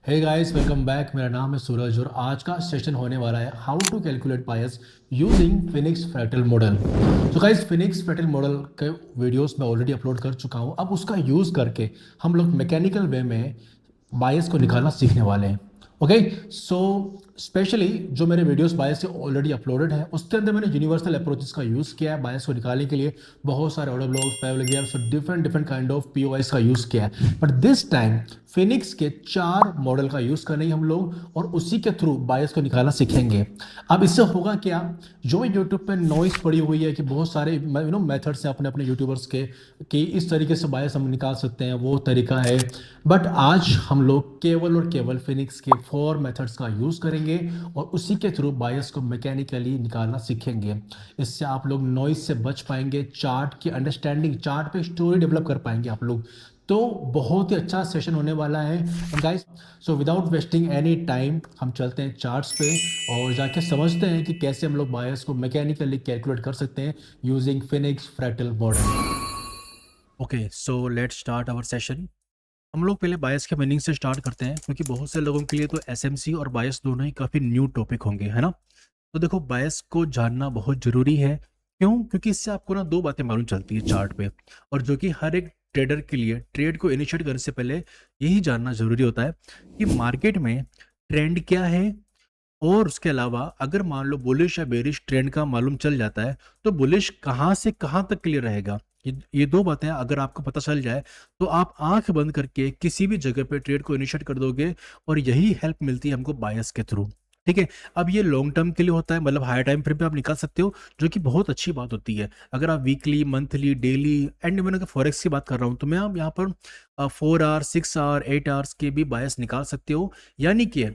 Hey guys, welcome back. मेरा नाम है सूरज और आज का सेशन होने वाला है how to calculate bias using Phoenix Fractal model. तो गाइस, फिनिक्स फ्रैटल मॉडल के वीडियोस मैं ऑलरेडी अपलोड कर चुका हूं। अब उसका यूज़ करके हम लोग मैकेनिकल वे में बायस को निकालना सीखने वाले हैं। ओके, सो स्पेशली जो मेरे वीडियोस बायस से ऑलरेडी अपलोडेड है उसके अंदर मैंने यूनिवर्सल अप्रोचेस का यूज़ किया है बायस को निकालने के लिए। बहुत सारे ऑर्डर ब्लॉक्स, पैरेललोग्राम्स और डिफरेंट डिफरेंट काइंड ऑफ पीओआईस का यूज़ किया है। बट दिस टाइम फिनिक्स के 4 मॉडल का यूज़ करेंगे हम लोग और उसी के थ्रू बायस को निकालना सीखेंगे। अब इससे होगा क्या, जो यूट्यूब पे नॉइस पड़ी हुई है कि बहुत सारे मेथड्स हैं अपने अपने यूट्यूबर्स के कि इस तरीके से बायस हम निकाल सकते हैं, वो तरीका है। बट आज हम लोग केवल और केवल फिनिक्स के 4 मेथड्स का यूज़ करेंगे और उसी के थ्रू बायस को मैकेनिकली निकालना सीखेंगे। इससे आप लोग नॉइस से बच पाएंगे, चार्ट की अंडरस्टैंडिंग, चार्ट पे स्टोरी डेवलप कर पाएंगे आप लोग। तो बहुत ही अच्छा सेशन होने वाला है guys. So without wasting any time हम चलते हैं चार्ट्स पे और जाके समझते हैं कि कैसे हम लोग बायस को मैकेनिकली कैलकुलेट कर सकते हैं using Phoenix Fractal model. Okay, so let's start our session. हम लोग पहले बायस के मीनिंग से स्टार्ट करते हैं क्योंकि बहुत से लोगों के लिए तो एसएमसी और बायस दोनों ही काफ़ी न्यू टॉपिक होंगे, है ना। तो देखो, बायस को जानना बहुत ज़रूरी है। क्यों? क्योंकि इससे आपको ना 2 बातें मालूम चलती है चार्ट पे, और जो कि हर एक ट्रेडर के लिए ट्रेड को इनिशिएट करने से पहले यही जानना ज़रूरी होता है कि मार्केट में ट्रेंड क्या है। और उसके अलावा अगर मान लो बुलिश या बेरिश ट्रेंड का मालूम चल जाता है तो बुलिश कहाँ से कहाँ तक क्लियर रहेगा। ये 2 बातें अगर आपको पता चल जाए तो आप आंख बंद करके किसी भी जगह पे ट्रेड को इनिशिएट कर दोगे। और यही हेल्प मिलती है हमको बायस के थ्रू। ठीक है, अब ये लॉन्ग टर्म के लिए होता है, मतलब हाई टाइम फ्रेम पे आप निकाल सकते हो, जो कि बहुत अच्छी बात होती है। अगर आप weekly, monthly, daily and even अगर फॉरेक्स की बात कर रहा हूँ तो मैं आप यहाँ पर 4 आवर, 6 आवर, 8 आवर्स के भी बायस निकाल सकते हो। यानी कि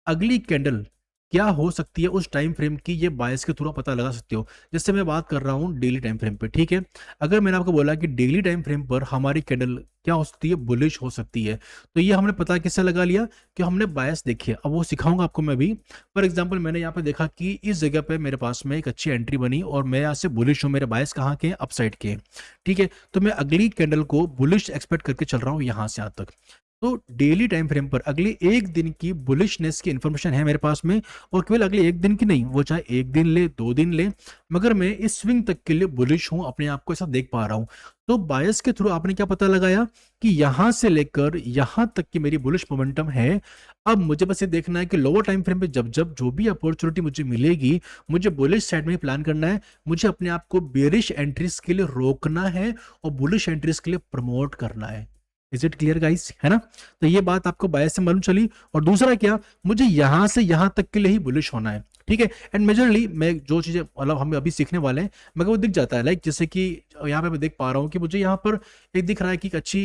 अगली कैंडल क्या हो सकती है उस टाइम फ्रेम की, ये बायस के थ्रू पता लगा सकते हो। जैसे मैं बात कर रहा हूँ डेली टाइम फ्रेम पे, ठीक है। अगर मैंने आपको बोला कि डेली टाइम फ्रेम पर हमारी कैंडल क्या हो सकती है, बुलिश हो सकती है, तो ये हमने पता किससे लगा लिया कि हमने बायस देखी है। अब वो सिखाऊंगा आपको मैं भी। फॉर एग्जाम्पल, मैंने यहाँ पे देखा कि इस जगह पे मेरे पास में एक अच्छी एंट्री बनी और मैं यहाँ से बुलिश हूँ। मेरे बायस कहाँ के हैं? अपसाइड के हैं। ठीक है, तो मैं अगली कैंडल को बुलिश एक्सपेक्ट करके चल रहा हूँ यहाँ से यहाँ तक। तो डेली टाइम फ्रेम पर अगले एक दिन की बुलिशनेस की इंफॉर्मेशन है मेरे पास में। और केवल अगले एक दिन की नहीं, वो चाहे एक दिन ले, 2 दिन ले, मगर मैं इस स्विंग तक के लिए बुलिश हूं, अपने आप को ऐसा देख पा रहा हूं। तो बायस के थ्रू आपने क्या पता लगाया कि यहां से लेकर यहां तक की मेरी बुलिश मोमेंटम है। अब मुझे बस ये देखना है कि लोअर टाइम फ्रेम पे जब जब जो भी अपॉर्चुनिटी मुझे मिलेगी, मुझे बुलिश साइड में ही प्लान करना है। मुझे अपने आप को बेरिश एंट्रीज के लिए रोकना है और बुलिश एंट्रीज के लिए प्रमोट करना है। इज इट क्लियर गाइस, है ना। तो ये बात आपको बायस से मालूम चली। और दूसरा क्या, मुझे यहां से यहां तक के लिए ही बुलिश होना है। ठीक है, एंड मेजरली मैं जो चीजें मतलब हम अभी सीखने वाले हैं मगर वो दिख जाता है, लाइक जैसे कि यहाँ पे मैं देख पा रहा हूँ कि मुझे यहाँ पर एक दिख रहा है कि एक अच्छी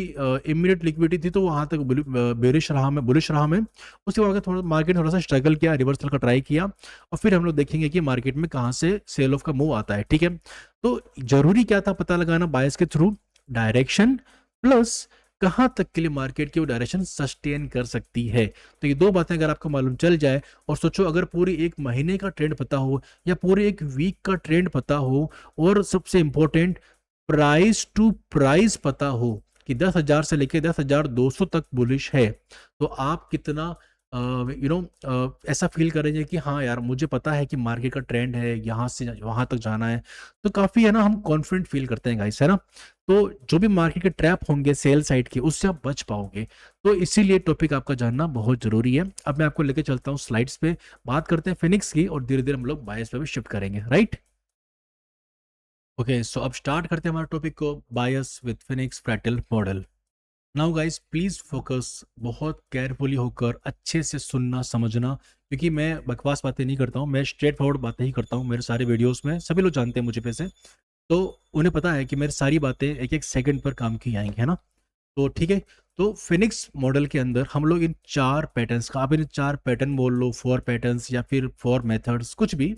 इमीडिएट लिक्विडिटी थी, तो वहां तक बेरिश रहा, मैं बुलिश रहा मैं। उसके बाद थोड़ा मार्केट थोड़ा सा स्ट्रगल किया, रिवर्सल का ट्राई किया, और फिर हम लोग देखेंगे कि मार्केट में कहाँ से सेल ऑफ का मूव आता है। ठीक है, तो जरूरी क्या था पता लगाना बायस के थ्रू? डायरेक्शन प्लस कहां तक के लिए मार्केट की वो डायरेक्शन सस्टेन कर सकती है। तो ये 2 बातें अगर आपको मालूम चल जाए, और सोचो अगर पूरी एक महीने का ट्रेंड पता हो या पूरे एक वीक का ट्रेंड पता हो, और सबसे इंपॉर्टेंट प्राइस टू प्राइस पता हो कि 10,000 से लेकर 10,200 तक बुलिश है, तो आप कितना ऐसा फील करेंगे कि हाँ यार, मुझे पता है कि मार्केट का ट्रेंड है, यहाँ से वहां तक जाना है। तो काफी है ना, हम कॉन्फिडेंट फील करते हैं गाइस, है ना। तो जो भी मार्केट के ट्रैप होंगे सेल साइड के, उससे आप बच पाओगे। तो इसीलिए टॉपिक आपका जानना बहुत जरूरी है। अब मैं आपको लेके चलता हूँ स्लाइड्स पे, बात करते हैं फिनिक्स की, और धीरे धीरे हम लोग बायस पे भी शिफ्ट करेंगे, राइट। ओके, सो अब स्टार्ट करते हैं हमारे टॉपिक को, bias with Phoenix Fractal model. Now guys, please focus, बहुत केयरफुली होकर अच्छे से सुनना समझना, क्योंकि मैं बकवास बातें नहीं करता हूँ, मैं स्ट्रेट फॉरवर्ड बातें ही करता हूँ। मेरे सारे वीडियोस में सभी लोग जानते हैं मुझे पैसे, तो उन्हें पता है कि मेरी सारी बातें एक एक सेकंड पर काम की आएंगी, है ना। तो ठीक है, तो फिनिक्स मॉडल के अंदर हम लोग इन 4 पैटर्न्स का, आप इन 4 पैटर्न बोल लो, 4 पैटर्न्स या फिर 4 मेथड्स, कुछ भी,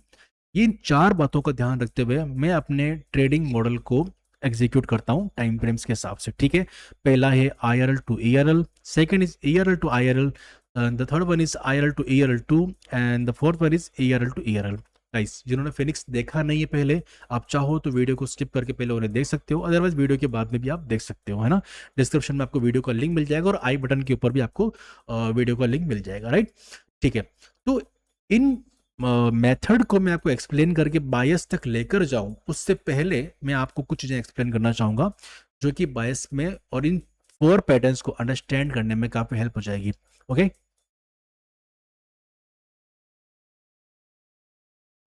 ये इन 4 बातों का ध्यान रखते हुए मैं अपने ट्रेडिंग मॉडल को एग्जीक्यूट करता हूँ टाइम फ्रेम्स के हिसाब से। ठीक है, पहला है IRL to ERL, second is ERL to IRL, the third one is IRL to ERL2, and the fourth one is ERL to ERL। Guys जिन्होंने फिनिक्स देखा नहीं है पहले, आप चाहो तो वीडियो को स्किप करके पहले उन्हें देख सकते हो, अदरवाइज वीडियो के बाद में भी आप देख सकते हो, है ना। डिस्क्रिप्शन में आपको वीडियो का लिंक मिल जाएगा और आई बटन के ऊपर भी आपको वीडियो का लिंक मिल जाएगा, राइट। ठीक है, तो इन मेथड को मैं आपको एक्सप्लेन करके बायस तक लेकर जाऊं उससे पहले मैं आपको कुछ चीजें एक्सप्लेन करना चाहूंगा जो कि बायस में और इन 4 पैटर्न्स को अंडरस्टैंड करने में काफी हेल्प हो जाएगी। ओके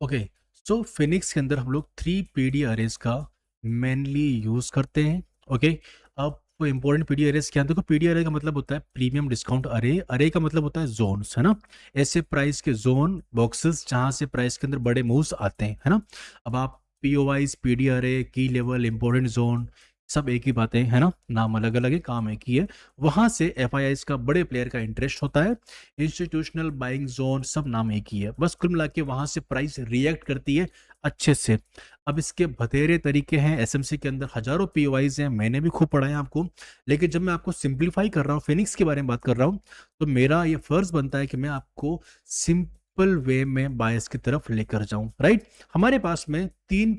ओके, सो फिनिक्स के अंदर हम लोग 3 पीडी अरेज का मेनली यूज करते हैं। ओके, अब वो इंपॉर्टेंट पीडी अरेज क्या है, देखो पीडी अरे का मतलब होता है प्रीमियम डिस्काउंट अरे, अरे का मतलब होता है जोन्स, है ना। ऐसे प्राइस के जोन बॉक्सेस जहां से प्राइस के अंदर बड़े मूव्स आते हैं, है ना। अब आप पीओवाइज, पीडी अरे, की लेवल, इंपॉर्टेंट जोन, सब एक ही बातें, है ना, नाम अलग अलग है, काम एक ही है। वहां से एफआईआईज का बड़े प्लेयर का इंटरेस्ट होता है। इंस्टीट्यूशनल बाइंग जोन, सब नाम एक ही है, बस कुल मिला के वहां से प्राइस रिएक्ट करती है अच्छे से। अब इसके बतेरे तरीके हैं, एसएमसी के अंदर हजारों पीओआईज हैं, मैंने भी खूब पढ़ा है आपको, लेकिन जब मैं आपको सिंप्लीफाई कर रहा हूँ, फिनिक्स के बारे में बात कर रहा हूँ, तो मेरा ये फर्ज बनता है कि मैं आपको सिंपल वे में बायस की तरफ लेकर जाऊं, राइट। हमारे पास में 3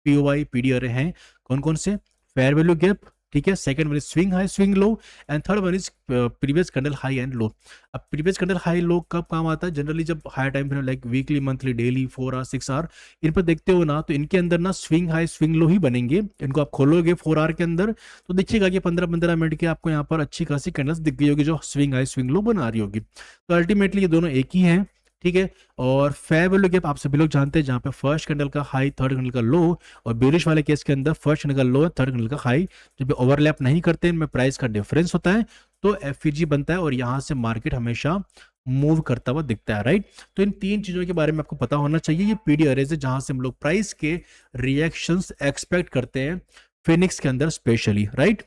पीओआई पीडी अरे हैं, कौन कौन से, फेयर वैल्यू गैप, ठीक है, second one is swing high swing low, and third one is previous candle high and low. अब प्रीवियस कैंडल हाई लो कब काम आता है, जनरली जब high time frame like weekly, monthly, daily, 4 hour, 6 hour, इन पर देखते हो ना, तो इनके अंदर ना स्विंग हाई स्विंग लो ही बनेंगे। इनको आप खोलोगे 4 आवर के अंदर तो देखिएगा कि 15-15 मिनट के आपको यहाँ पर अच्छी खासी कैंडल्स दिख गई होगी जो स्विंग हाई स्विंग लो बना रही होगी। तो अल्टीमेटली ये दोनों एक ही हैं, ठीक है। और फेयर वैल्यू गैप आप सभी लोग जानते हैं, जहां पे फर्स्ट कैंडल का हाई, थर्ड कैंडल का लो, और बेरिश वाले केस के अंदर फर्स्ट कैंडल का लो, थर्ड कैंडल का हाई, जब ओवरलैप नहीं करते, इनमें प्राइस का डिफरेंस होता है, तो एफईजी बनता है और यहां से मार्केट हमेशा मूव करता हुआ दिखता है, राइट। तो इन 3 चीजों के बारे में आपको पता होना चाहिए। ये पीडी अरेज है जहां से हम लोग प्राइस के रिएक्शंस एक्सपेक्ट करते हैं, फिनिक्स के अंदर स्पेशली, राइट।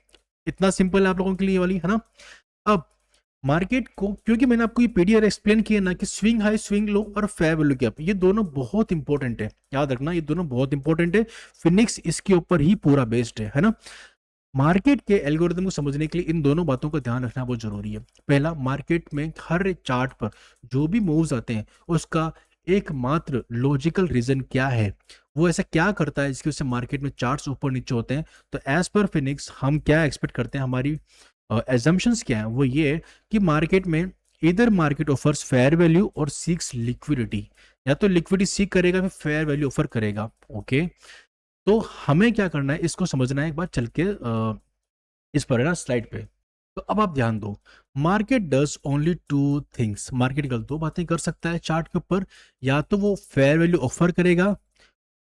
इतना सिंपल है आप लोगों के लिए वाली, है ना। अब मार्केट को, क्योंकि मैंने आपको ये पीडीआर एक्सप्लेन किया ना कि स्विंग हाई स्विंग लो और फेयर वैल्यू गैप, ये दोनों बहुत इंपॉर्टेंट है, याद रखना ये दोनों बहुत इंपॉर्टेंट है। फिनिक्स इसके ऊपर ही पूरा बेस्ड है ना। मार्केट के एल्गोरिथम को समझने के लिए इन दोनों बातों का ध्यान रखना बहुत जरूरी है। पहला, मार्केट में हर एक चार्ट पर जो भी मूव्स आते हैं उसका एकमात्र लॉजिकल रीजन क्या है, वो ऐसा क्या करता है जिसकी वजह से मार्केट में चार्ट्स ऊपर नीचे होते हैं। तो एज पर फिनिक्स हम क्या एक्सपेक्ट करते हैं, हमारी एजम्पशंस क्या है, वो ये कि मार्केट में इधर मार्केट ऑफर्स फेयर वैल्यू और सीक्स लिक्विडिटी, या तो लिक्विडिटी सीक करेगा फिर फेयर वैल्यू ऑफर करेगा। ओके, तो हमें क्या करना है, इसको समझना है एक बार चल के इस पर है ना स्लाइड पे। तो अब आप ध्यान दो, market does only 2 things, market कल 2 बातें कर सकता है चार्ट के ऊपर, या तो वो फेयर वैल्यू ऑफर करेगा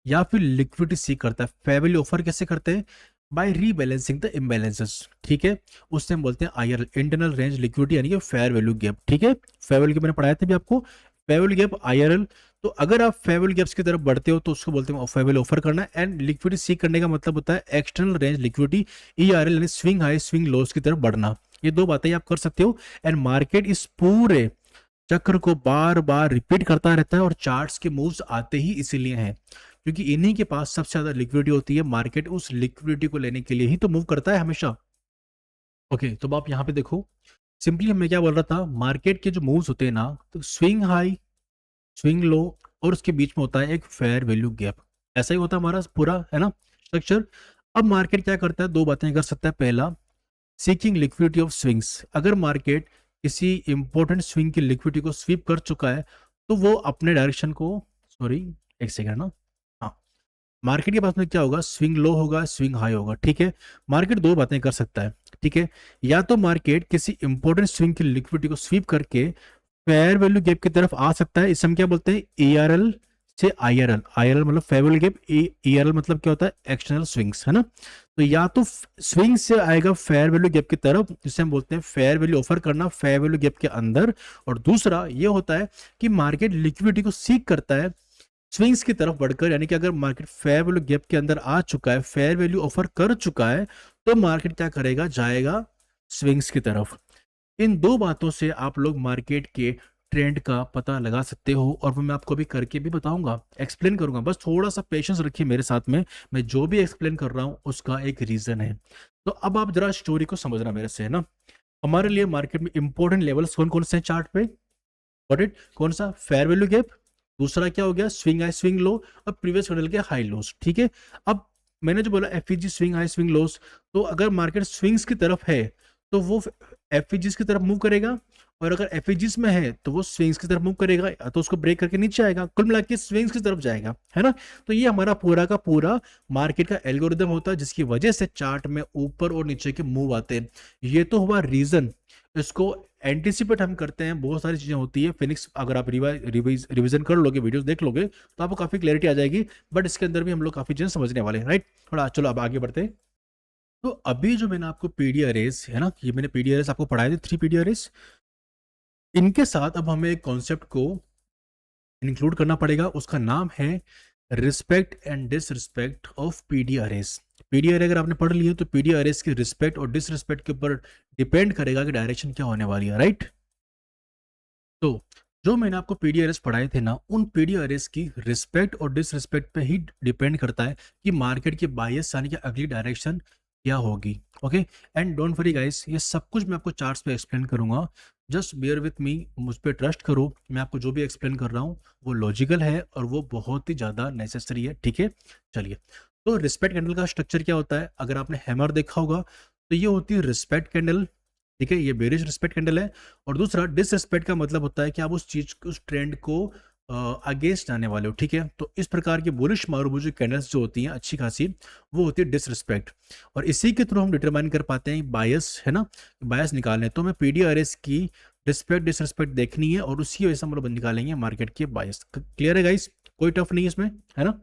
या फिर लिक्विडिटी सीक करता है। फेयर वैल्यू ऑफर कैसे करते हैं, बाय रीबैलेंसिंग द इम्बैलेंसेस, ठीक है, उससे हम बोलते हैं आईआरएल, इंटरनल रेंज लिक्विडिटी, यानी कि फेयर वैल्यू गैप, ठीक है। फेयर वैल्यू गैप मैंने पढ़ाया था भी आपको, फेयर वैल्यू गैप, आईआरएल। तो अगर आप फेयर वैल्यू गैप्स की तरफ बढ़ते हो तो उसको बोलते हैं फेयर वैल्यू ऑफर करना, एंड लिक्विडिटी सीक करने का मतलब होता है एक्सटर्नल रेंज लिक्विडिटी, ईआरएल, यानी स्विंग हाई स्विंग लोस की तरफ बढ़ना। ये 2 बातें आप कर सकते हो, एंड मार्केट इस पूरे चक्र को बार बार रिपीट करता रहता है, और चार्ट्स के मूव्स आते ही इसीलिए हैं क्योंकि इन्हीं के पास सबसे ज्यादा लिक्विडिटी होती है। मार्केट उस लिक्विडिटी को लेने के लिए ही तो मूव करता है हमेशा। ओके, तो अब आप यहाँ पे देखो, सिंपली मैं क्या बोल रहा था, मार्केट के जो मूव्स होते हैं ना, तो स्विंग हाई स्विंग लो और उसके बीच में होता है एक फेयर वैल्यू गैप, ऐसा ही होता है हमारा पूरा, है ना, स्ट्रक्चर। अब मार्केट क्या करता है, 2 बातें कर सकता है। पहला, सीकिंग लिक्विडिटी ऑफ स्विंग्स, अगर मार्केट किसी इंपॉर्टेंट स्विंग की लिक्विडिटी को स्वीप कर चुका है तो वो अपने डायरेक्शन को, सॉरी एक सेकंड ना, हाँ, मार्केट के पास में क्या होगा, स्विंग लो होगा, स्विंग हाई होगा, ठीक है। मार्केट 2 बातें कर सकता है, ठीक है, या तो मार्केट किसी इंपॉर्टेंट स्विंग की लिक्विडिटी को स्वीप करके फेयर वैल्यू गैप की तरफ आ सकता है, इसे हम क्या बोलते हैं, एआरएल से आईआरएल, आईआरएल मतलब फेयर वैल्यू गैप, एआरएल मतलब क्या होता है, एक्सटर्नल स्विंग्स, है ना। तो या तो स्विंग से आएगा फेयर वैल्यू गैप की तरफ, जिसे हम बोलते हैं फेयर वैल्यू ऑफर करना फेयर वैल्यू गैप के अंदर, और दूसरा ये होता है कि मार्केट लिक्विडिटी को सीक करता है स्विंग्स की तरफ बढ़कर, यानी कि अगर मार्केट फेयर वैल्यू गैप के अंदर आ चुका है, फेयर वैल्यू ऑफर कर चुका है, तो मार्केट क्या करेगा, जाएगा स्विंग्स की तरफ। इन 2 बातों से आप लोग मार्केट के ट्रेंड का पता लगा सकते हो, और वो मैं आपको अभी करके भी बताऊंगा, एक्सप्लेन करूंगा, बस थोड़ा सा पेशेंस रखिए मेरे साथ में, मैं जो भी एक्सप्लेन कर रहा हूं उसका एक रीजन है। तो अब आप जरा स्टोरी को समझना मेरे से, है ना। हमारे लिए मार्केट में इंपॉर्टेंट लेवल्स कौन कौन से हैं चार्ट पे, गॉट इट, कौन सा, फेयर वैल्यू गैप, दूसरा क्या हो गया, स्विंग हाई स्विंग लो, और प्रीवियस कैंडल के हाई लोस। ठीक है, अब मैंने जो बोला FEG swing high swing lows, तो अगर मार्केट स्विंग्स की तरफ है तो वो एफईजीज की तरफ मूव करेगा, और अगर एफईजीज में है तो वो स्विंग्स की तरफ मूव करेगा, या तो उसको ब्रेक करके नीचे आएगा, कुल मिला के स्विंग्स की तरफ जाएगा, है ना। तो ये हमारा पूरा का पूरा मार्केट का एल्गोरिदम होता है, जिसकी वजह से चार्ट में ऊपर और नीचे के मूव आते हैं। ये तो हुआ रीजन, इसको एंटिसिपेट हम करते हैं, बहुत सारी चीजें होती है फिनिक्स। अगर आप रिवीजन कर लोगे, वीडियोस देख लोगे, तो आपको काफी क्लैरिटी आ जाएगी, बट इसके अंदर भी हम लोग काफी चीजें समझने वाले हैं, राइट। थोड़ा चलो अब आगे बढ़ते हैं। तो अभी जो मैंने आपको पीडी अरेज है ना, ये मैंने पीडी अरेज आपको पढ़ाए थे, 3 पीडी अरेज। इनके साथ अब हमें एक कॉन्सेप्ट को इंक्लूड करना पड़ेगा, उसका नाम है respect and disrespect of PD arrays. PD अरे अगर आपने पढ़ लिया तो पीडी अरेज की रिस्पेक्ट और डिसरिस्पेक्ट के ऊपर डिपेंड करेगा कि डायरेक्शन क्या होने वाली है, राइट। तो जो मैंने आपको पीडी अरेज पढ़ाए थे ना, उन पीडी अरेज की रिस्पेक्ट और डिसरिस्पेक्ट पे ही डिपेंड करता है कि मार्केट की बायस यानी कि अगली डायरेक्शन क्या होगी। Okay, and don't worry guys, ये सब कुछ मैं आपको चार्ट्स पे एक्सप्लेन करूंगा, जस्ट बेयर विथ मी, मुझ पर ट्रस्ट करो। मैं आपको जो भी एक्सप्लेन कर रहा हूँ वो लॉजिकल है और वो बहुत ही ज़्यादा नेसेसरी है, ठीक है। चलिए, तो रिस्पेक्ट कैंडल का स्ट्रक्चर क्या होता है, अगर आपने हैमर देखा होगा तो ये होती है रिस्पेक्ट कैंडल, ठीक है, ये बेरिश रिस्पेक्ट कैंडल है। और दूसरा डिसरिस्पेक्ट का मतलब होता है कि आप उस चीज उस ट्रेंड को अगेंस्ट जाने वाले हो, ठीक है। तो इस प्रकार की बुलिश मारूबुजी कैंडल्स जो होती हैं अच्छी खासी, वो होती है डिसरिस्पेक्ट, और इसी के थ्रू हम डिटरमाइन कर पाते हैं बायस, है ना, बायस निकालने। तो हमें पीडी अरेज की रिस्पेक्ट डिसरिस्पेक्ट देखनी है, और उसकी वजह से हम लोग निकालेंगे मार्केट के बायस। क्लियर है गाइस, कोई टफ नहीं है इसमें, है ना।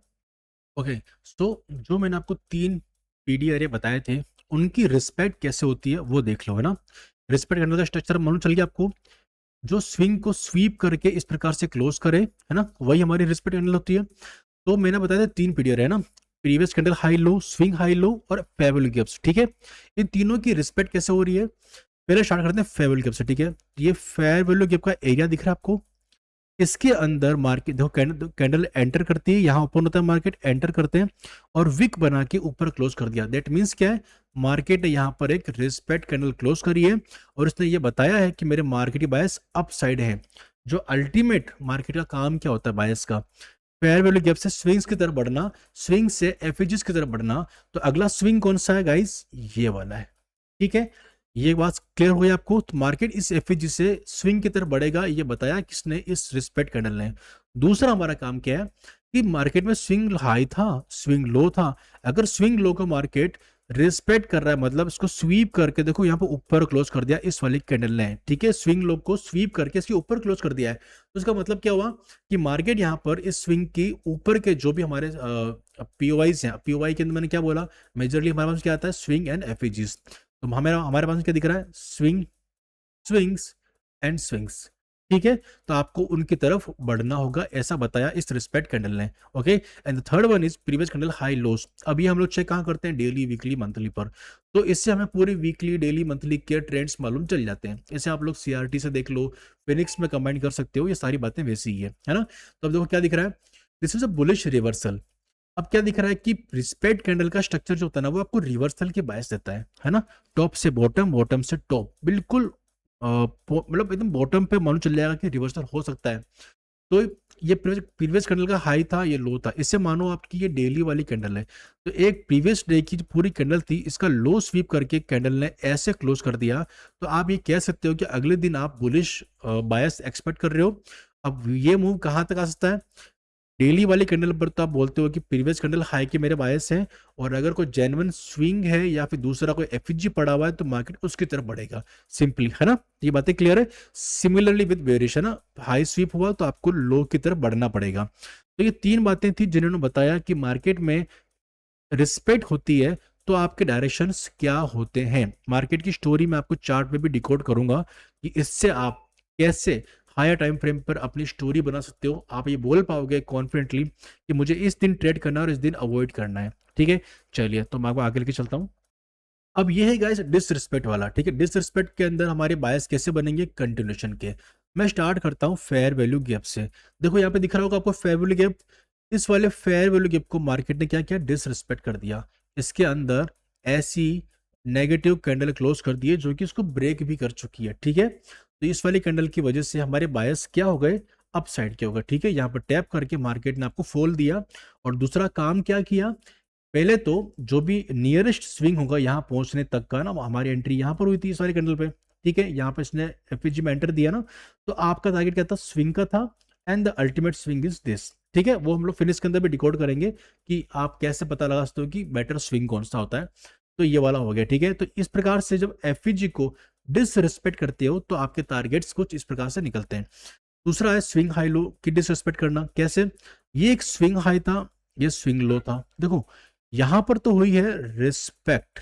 ओके, तो जो मैंने आपको 3 पीडी अरे बताए थे, उनकी रिस्पेक्ट कैसे होती है वो देख लो, है ना। रिस्पेक्ट करने का स्ट्रक्चर मालूम चल गया आपको, जो स्विंग को स्वीप करके इस प्रकार से क्लोज करे, है ना, वही हमारी रिस्पेक्ट कैंडल होती है। तो मैंने बताया था 3 पीरियड है ना, previous candle high low, swing high low और फेयरवेल गैप्स, ठीक है। इन तीनों की रिस्पेक्ट कैसे हो रही है, पहले स्टार्ट करते हैं फेयरवेल गैप से, ठीक है। ये फेयरवेल गैप का एरिया दिख रहा है आपको, इसके अंदर मार्केट देखो, कैंडल एंटर करती है, यहाँ ओपन होता है, मार्केट एंटर करते हैं और विक बना के ऊपर क्लोज कर दिया। दैट मींस क्या है, मार्केट ने यहाँ पर एक रिस्पेक्ट कैंडल क्लोज करी है, और इसने ये बताया है कि मेरे मार्केट की बायस अप साइड है। जो अल्टीमेट मार्केट का काम क्या होता है बायस का, फेयर वैल्यू गैप से स्विंग्स की तरफ बढ़ना, स्विंग से एफएजीज की तरफ बढ़ना। तो अगला स्विंग कौन सा है गाइस, ये वाला है, ठीक है। ये बात क्लियर हो गई आपको। तो मार्केट इस एफएजी से स्विंग की तरफ बढ़ेगा, ये बताया किसने, इस रिस्पेक्ट कैंडल ने। दूसरा हमारा काम क्या है कि मार्केट में स्विंग हाई था, स्विंग लो था, अगर स्विंग लो को मार्केट रिस्पेक्ट कर रहा है, मतलब इसको स्वीप करके देखो यहाँ पे ऊपर क्लोज कर दिया इस वाली कैंडल ने, ठीक है। स्विंग लो को स्वीप करके इसके ऊपर क्लोज कर दिया है, तो इसका मतलब क्या हुआ कि मार्केट यहाँ पर इस स्विंग की ऊपर के जो भी हमारे पीओवाईज हैं, पीओवाई के अंदर मैंने क्या बोला, मेजरली हमारे पास क्या आता है, स्विंग एंड एफएजीज। तो हमारे हमारे पास क्या दिख रहा है, स्विंग, स्विंग्स एंड स्विंग्स, ठीक है। तो आपको उनकी तरफ बढ़ना होगा, ऐसा बताया इस रिस्पेक्ट कैंडल ने। Okay, and the third one is previous candle high loss. अभी हम लोग चेक कहाँ करते हैं, डेली, वीकली, मंथली पर। तो इससे हमें पूरी वीकली, डेली, मंथली के ट्रेंड्स मालूम चल जाते हैं। इसे आप लोग सीआरटी से देख लो, फिनिक्स में कंबाइन कर सकते हो, ये सारी बातें वैसी ही है ना। तो अब देखो क्या दिख रहा है, this is a bullish reversal. अब क्या दिख रहा है कि रिस्पेक्ट कैंडल का स्ट्रक्चर जो होता है ना, वो आपको रिवर्सल के बायस देता है ना। टॉप से बॉटम, बॉटम से टॉप, बिल्कुल मतलब एकदम बॉटम पे मालूम चल जाएगा कि रिवर्सल हो सकता है। तो ये प्रीवियस कैंडल का हाई था, ये लो था, इससे मानो आपकी ये डेली वाली कैंडल है। तो एक प्रीवियस डे की जो पूरी कैंडल थी, इसका लो स्वीप करके कैंडल ने ऐसे क्लोज कर दिया। तो आप ये कह सकते हो कि अगले दिन आप बुलिश बायस एक्सपेक्ट कर रहे हो। अब ये मूव कहाँ तक आ सकता है, डेली वाली कैंडल पर तो आप बोलते हो कि प्रीवियस कैंडल हाई के मेरे बायस हैं, और अगर कोई जेन्युइन स्विंग है या फिर दूसरा कोई एफईजी पड़ा हुआ है तो मार्केट उसकी तरफ बढ़ेगा, सिंपली, है ना। ये बातें क्लियर है। सिमिलरली विद बेरिश, है ना, हाई स्वीप हुआ तो आपको लो की तरफ बढ़ना पड़ेगा। तो ये 3 बातें थी जिन्होंने बताया कि मार्केट में रिस्पेक्ट होती है तो आपके डायरेक्शंस क्या होते हैं। मार्केट की स्टोरी मैं आपको चार्ट में भी डिकोड करूंगा कि इससे आप कैसे हायर टाइम फ्रेम पर अपनी स्टोरी बना सकते हो। आप ये बोल पाओगे कॉन्फिडेंटली कि मुझे इस दिन ट्रेड करना है और इस दिन अवॉइड करना है, ठीक है। चलिए, तो मैं आपको आगे लेके चलता हूँ। अब ये है गाइस डिसरिस्पेक्ट वाला, ठीक है। डिसरिस्पेक्ट के अंदर हमारे बायस कैसे बनेंगे, कंटिन्यूएशन के। मैं स्टार्ट करता हूँ फेयर वैल्यू गैप से। देखो यहाँ पे दिख रहा होगा आपको फेयर वैल्यू गैप। इस वाले फेयर वैल्यू गैप को मार्केट ने क्या किया, डिसरिस्पेक्ट कर दिया। इसके अंदर ऐसी नेगेटिव कैंडल क्लोज कर दिए जो कि इसको ब्रेक भी कर चुकी है, ठीक है। तो इस वाली कैंडल की वजह से हमारे बायस क्या हो गए, अप साइड के होगा, ठीक है। यहाँ पर टैप करके मार्केट ने आपको फॉल दिया, और दूसरा काम क्या किया, पहले तो जो भी नियरेस्ट स्विंग होगा यहाँ पहुंचने तक का ना, हमारी एंट्री यहाँ पर हुई थी इस वाले कैंडल पे, ठीक है। यहाँ पर इसने एफपीजी में एंटर दिया ना, तो आपका टारगेट क्या था, स्विंग का था, and the ultimate swing is this, ठीक है। वो हम लोग फिनिश के अंदर भी डिकोड करेंगे कि आप कैसे पता लगा सकते हो कि बेटर स्विंग कौन सा होता है। तो ये वाला हो गया, ठीक है। तो इस प्रकार से जब एफईजी को डिसरिस्पेक्ट करते हो तो आपके टारगेट्स कुछ इस प्रकार से निकलते हैं। दूसरा है स्विंग हाई लो की डिसरिस्पेक्ट करना। कैसे, ये एक स्विंग हाई था, ये स्विंग लो था, देखो यहां पर तो हुई है रिस्पेक्ट,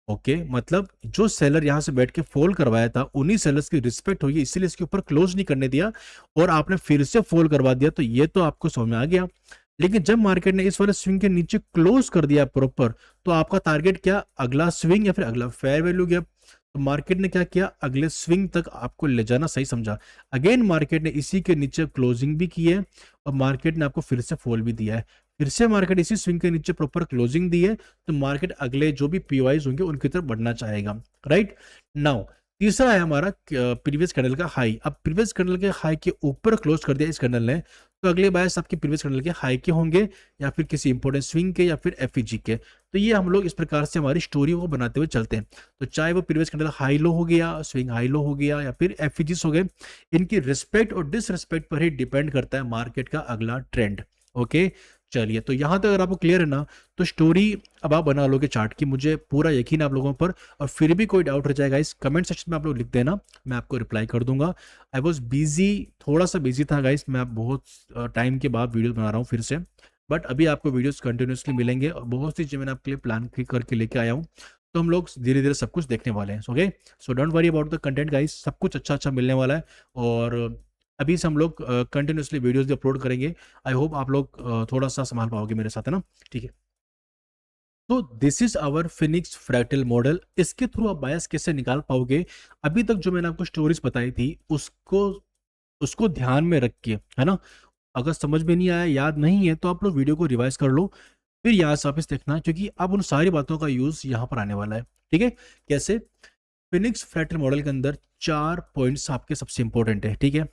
ओके मतलब जो सेलर यहां से बैठ के फॉल करवाया था उन्हीं सेलर्स की रिस्पेक्ट हुई है, इसीलिए इसके ऊपर क्लोज नहीं करने दिया और आपने फिर से फॉल करवा दिया, तो ये तो आपको समझ में आ गया। लेकिन जब मार्केट ने इस वाले स्विंग के नीचे क्लोज कर दिया प्रॉपर, तो आपका टारगेट क्या, अगला स्विंग या फिर अगला फेयर वैल्यू गैप। तो मार्केट ने क्या किया, अगले स्विंग तक आपको ले जाना सही समझा। अगेन मार्केट ने इसी के नीचे क्लोजिंग भी की है और मार्केट ने आपको फिर से फॉल भी दिया है, फिर से मार्केट इसी स्विंग के नीचे प्रॉपर क्लोजिंग दी है, तो मार्केट अगले जो भी पीवाईज होंगे उनकी तरफ बढ़ना चाहेगा, राइट। नाउ तीसरा है हमारा प्रीवियस कैंडल का हाई। अब प्रीवियस कैंडल के हाई के ऊपर क्लोज कर दिया इस कैंडल ने, तो अगले बायस आपके प्रीवियस कैंडल के हाई के होंगे या फिर किसी इंपॉर्टेंट स्विंग के या फिर एफईजी के। तो ये हम लोग इस प्रकार से हमारी स्टोरी को बनाते हुए चलते हैं। तो चाहे वो प्रीवियस कैंडल हाई लो हो गया, स्विंग हाई लो हो गया या फिर एफईजीस हो गए, इनकी रिस्पेक्ट और डिसरिस्पेक्ट पर ही डिपेंड करता है मार्केट का अगला ट्रेंड, ओके। चलिए, तो यहां तक अगर आपको क्लियर है ना, तो स्टोरी अब आप बना लोगे चार्ट की, मुझे पूरा यकीन है आप लोगों पर। और फिर भी कोई डाउट रह जाएगा इस कमेंट सेक्शन में आप लोग लिख देना, मैं आपको रिप्लाई कर दूंगा। आई वॉज बिजी, थोड़ा सा बिजी था गाइस, मैं बहुत टाइम के बाद वीडियो बना रहा हूँ फिर से, बट अभी आपको वीडियोस कंटिन्यूसली मिलेंगे और बहुत सी चीज़ें मैंने आपके लिए प्लान करके लेके आया हूँ। तो हम लोग धीरे धीरे सब कुछ देखने वाले हैं, okay. So don't worry about the content guys, सब कुछ अच्छा अच्छा मिलने वाला है। और अभी से हम लोग कंटिन्यूसली वीडियोस भी अपलोड करेंगे। आई होप आप लोग थोड़ा सा संभाल पाओगे मेरे साथ, है ना, ठीक है। तो this is our Phoenix fractal model. इसके थ्रू आप बायस कैसे निकाल पाओगे, अभी तक जो मैंने आपको स्टोरीज बताई थी उसको उसको ध्यान में रख के, है ना। अगर समझ में नहीं आया, याद नहीं है, तो आप लोग वीडियो को रिवाइज कर लो, फिर यहाँ से वापस देखना, क्योंकि अब उन सारी बातों का यूज यहाँ पर आने वाला है, ठीक है। कैसे, फिनिक्स फ्रैक्टल मॉडल के अंदर 4 पॉइंट्स आपके सबसे इंपॉर्टेंट है, ठीक है।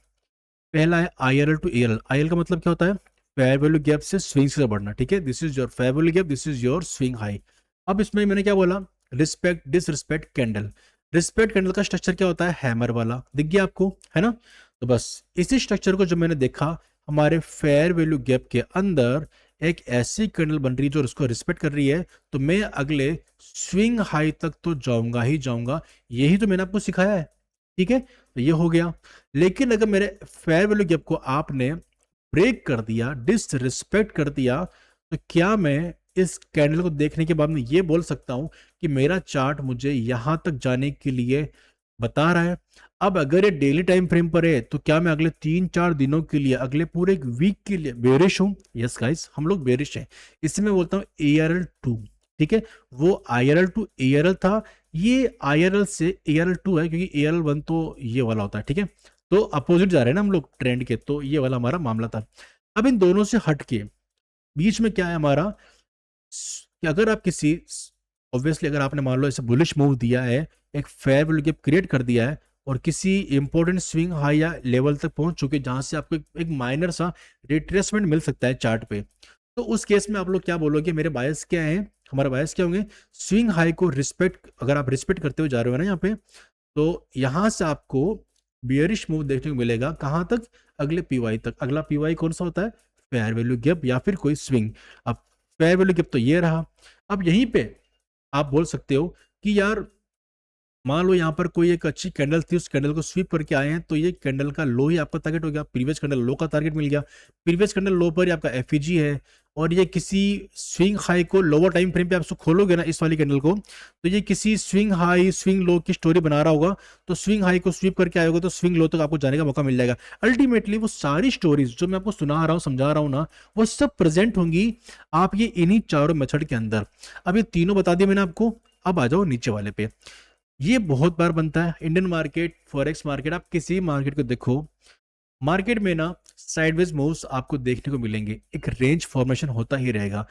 पहला है IRL टू ARL। IRL का मतलब क्या होता है, फेयर वैल्यू गैप से स्विंग से बढ़ना, ठीक है। This is your fair value gap, this is your swing high. अब इसमें मैंने क्या बोला, respect disrespect candle. Respect candle का स्ट्रक्चर क्या होता है, हैमर वाला, दिख गया आपको, है ना। तो बस इसी स्ट्रक्चर को जब मैंने देखा हमारे फेयर वैल्यू गैप के अंदर एक ऐसी कैंडल बन रही है जो उसको रिस्पेक्ट कर रही है, तो मैं अगले स्विंग हाई तक तो जाऊंगा ही जाऊंगा, यही तो मैंने आपको सिखाया है, ठीक है। तो ये हो गया। लेकिन अगर मेरे फेयर वैल्यू गैप को आपने ब्रेक कर दिया, डिसरिस्पेक्ट कर दिया, तो क्या मैं इस कैंडल को देखने के बाद में ये बोल सकता हूं कि मेरा चार्ट मुझे यहां तक जाने के लिए बता रहा है। अब अगर ये डेली टाइम फ्रेम पर है, तो क्या मैं अगले 3-4 दिनों के लिए, अगले पूरे एक वीक के लिए बेरिश हूं? यस गाइस, हम लोग बेरिश हैं। इसमें मैं बोलता हूं ARL2, ठीक है। वो IRL टू ARL था, ये IRL से ARL2 है, क्योंकि ARL1 तो ये वाला होता है, ठीक है। तो अपोजिट जा रहे हैं ना हम लोग ट्रेंड के, तो ये वाला हमारा मामला था। अब इन दोनों से हट के बीच में क्या है हमारा, कि अगर आप किसी, ऑब्वियसली अगर आपने मान लो ऐसे बुलिश मूव दिया है, एक फेयर वैल्यू गैप क्रिएट कर दिया है और किसी इंपॉर्टेंट स्विंग हाई या लेवल तक पहुंच चुके जहां से आपको एक माइनर सा रिट्रेसमेंट मिल सकता है चार्ट पे, तो उस केस में आप लोग क्या बोलोगे, मेरे बायस क्या है, हमारा बायस क्या होंगे, स्विंग हाई को रिस्पेक्ट, अगर आप रिस्पेक्ट करते हुए जा रहे हो ना यहाँ पे, तो यहां से आपको बियरिश मूव देखने को मिलेगा, कहां तक, अगले पीवाई तक। अगला पीवाई कौन सा होता है, फेयर वैल्यू गैप या फिर कोई स्विंग। अब फेयर वैल्यू गैप तो ये रहा। अब यहीं पे आप बोल सकते हो कि यार मान लो यहाँ पर कोई एक अच्छी कैंडल थी, उस कैंडल को स्वीप करके आए हैं, तो ये कैंडल का लो ही आपका टारगेट हो गया, प्रीवियस कैंडल लो का टारगेट मिल गया। प्रीवियस कैंडल लो पर ही आपका एफईजी है, और ये किसी स्विंग हाई को लोअर टाइम फ्रेम पे आप उसको खोलोगे ना इस वाली कैंडल को, तो ये किसी स्विंग हाई स्विंग लो की स्टोरी बना रहा होगा, तो स्विंग हाई को स्वीप करके आएगा तो स्विंग लो तक आपको जाने का मौका मिल जाएगा। अल्टीमेटली वो सारी स्टोरीज जो मैं आपको सुना रहा हूँ, समझा रहा हूँ ना, वो सब प्रेजेंट होंगी आप ये इन्हीं चारों मेथड के अंदर। अब ये तीनों बता दिए मैंने आपको, अब आ जाओ नीचे वाले पे। ये बहुत बार बनता है, इंडियन मार्केट, फॉरेक्स मार्केट, आप किसी मार्केट को देखो, मार्केट में ना साइडवेज मूव्स आपको देखने को मिलेंगे, एक रेंज फॉर्मेशन होता ही रहेगा।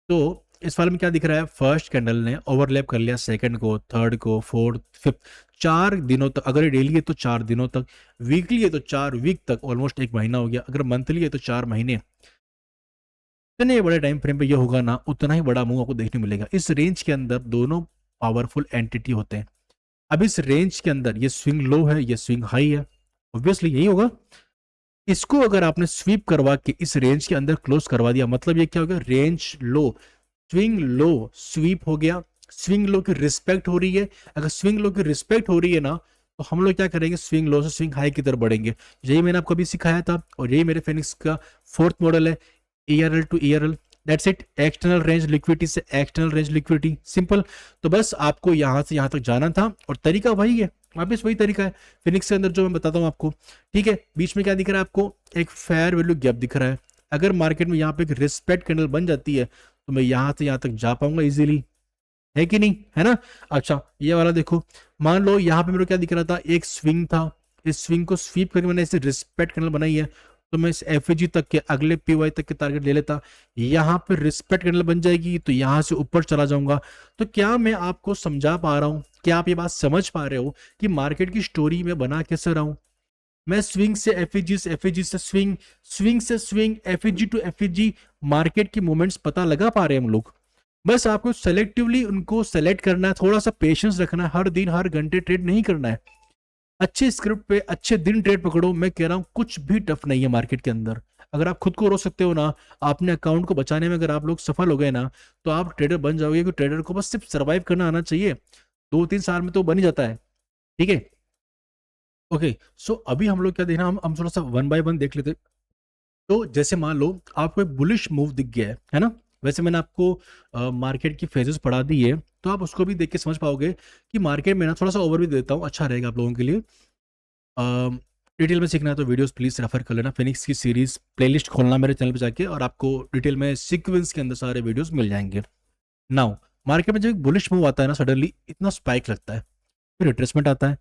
तो इस वाले में क्या दिख रहा है, फर्स्ट कैंडल ने ओवरलैप कर लिया सेकंड को, थर्ड को, फोर्थ, फिफ्थ, 4 दिनों तक। अगर ये डेली है तो 4 दिनों तक, वीकली है तो 4 वीक तक, ऑलमोस्ट 1 महीना हो गया। अगर मंथली है तो 4 महीने। इतने बड़े टाइम फ्रेम पे ये होगा ना, उतना ही बड़ा मूव आपको देखने मिलेगा। इस रेंज के अंदर दोनों पावरफुल एंटिटी होते हैं। अब इस रेंज के अंदर ये स्विंग लो है, ये स्विंग हाई है, ऑब्वियसली यही होगा। इसको अगर आपने स्वीप करवा के इस रेंज के अंदर क्लोज करवा दिया, मतलब ये क्या हो गया, रेंज लो, स्विंग लो स्वीप हो गया। स्विंग लो की रिस्पेक्ट हो रही है। अगर स्विंग लो की रिस्पेक्ट हो रही है ना, तो हम लोग क्या करेंगे, स्विंग लो से स्विंग हाई की तरफ बढ़ेंगे। यही मैंने आपको अभी सिखाया था, और यही मेरे फिनिक्स का फोर्थ मॉडल है, ERL to ERL. That's it. External range liquidity से एक्सटर्नल रेंज लिक्विडिटी, सिंपल। तो बस आपको यहां से यहां तक जाना था, और तरीका वही है, वापस वही तरीका है फिनिक्स के अंदर जो मैं बताता हूं आपको। ठीक है, बीच में क्या दिख रहा है आपको, एक फेयर वैल्यू गैप दिख रहा है। अगर मार्केट में यहाँ पे एक रिस्पेक्ट कैंडल बन जाती है, तो मैं यहां से यहां तक जा पाऊंगा इजीली, है कि नहीं, है ना। अच्छा, ये वाला देखो, मान लो यहाँ पे मेरे को क्या दिख रहा था, एक स्विंग था। इस स्विंग को स्वीप करके मैंने इसे रिस्पेक्ट कैंडल बनाई है, तो मैं इस एफ तक के, अगले पीवाई तक के टारगेट ले लेता। यहाँ पे रिस्पेक्ट कैंडल बन जाएगी, तो यहाँ से ऊपर चला जाऊंगा। तो क्या मैं आपको समझा पा रहा हूँ, क्या आप ये बात समझ पा रहे हो कि मार्केट की स्टोरी में बना कैसे रहा हूं। मैं स्विंग से एफएजी से एफएजी से स्विंग, स्विंग से स्विंग, एफएजी टू एफएजी, मार्केट की मूवमेंट्स पता लगा पा रहे हैं हम लोग। बस आपको सेलेक्टिवली उनको सेलेक्ट करना है, थोड़ा सा पेशेंस रखना है, हर दिन हर घंटे ट्रेड नहीं करना है। अच्छे स्क्रिप्ट पे अच्छे दिन ट्रेड पकड़ो। मैं कह रहा हूं कुछ भी टफ नहीं है मार्केट के अंदर। अगर आप खुद को रोक सकते हो ना, अपने अकाउंट को बचाने में अगर आप लोग सफल हो गए ना, तो आप ट्रेडर बन जाओगे। क्योंकि ट्रेडर को बस सिर्फ सर्वाइव करना आना चाहिए, 2-3 साल में तो बन ही जाता है। ठीक है, ओके। सो अभी हम लोग क्या देखना, हम थोड़ा सा वन बाय वन देख लेते। तो जैसे मान लो आपको एक बुलिश मूव दिख गया है ना। वैसे मैंने आपको मार्केट की फेजेस पढ़ा दी है, तो आप उसको भी देख के समझ पाओगे कि मार्केट में ना, थोड़ा सा ओवरव्यू देता हूँ, अच्छा रहेगा आप लोगों के लिए। डिटेल में सीखना है तो वीडियोस प्लीज रेफर कर लेना, फिनिक्स की सीरीज प्लेलिस्ट खोलना मेरे चैनल पे जाके, और आपको डिटेल में सीक्वेंस के अंदर सारे वीडियोस मिल जाएंगे। नाउ, मार्केट में जब एक बुलिश मूव आता है ना, सडनली इतना स्पाइक लगता है, फिर रिट्रेसमेंट आता है,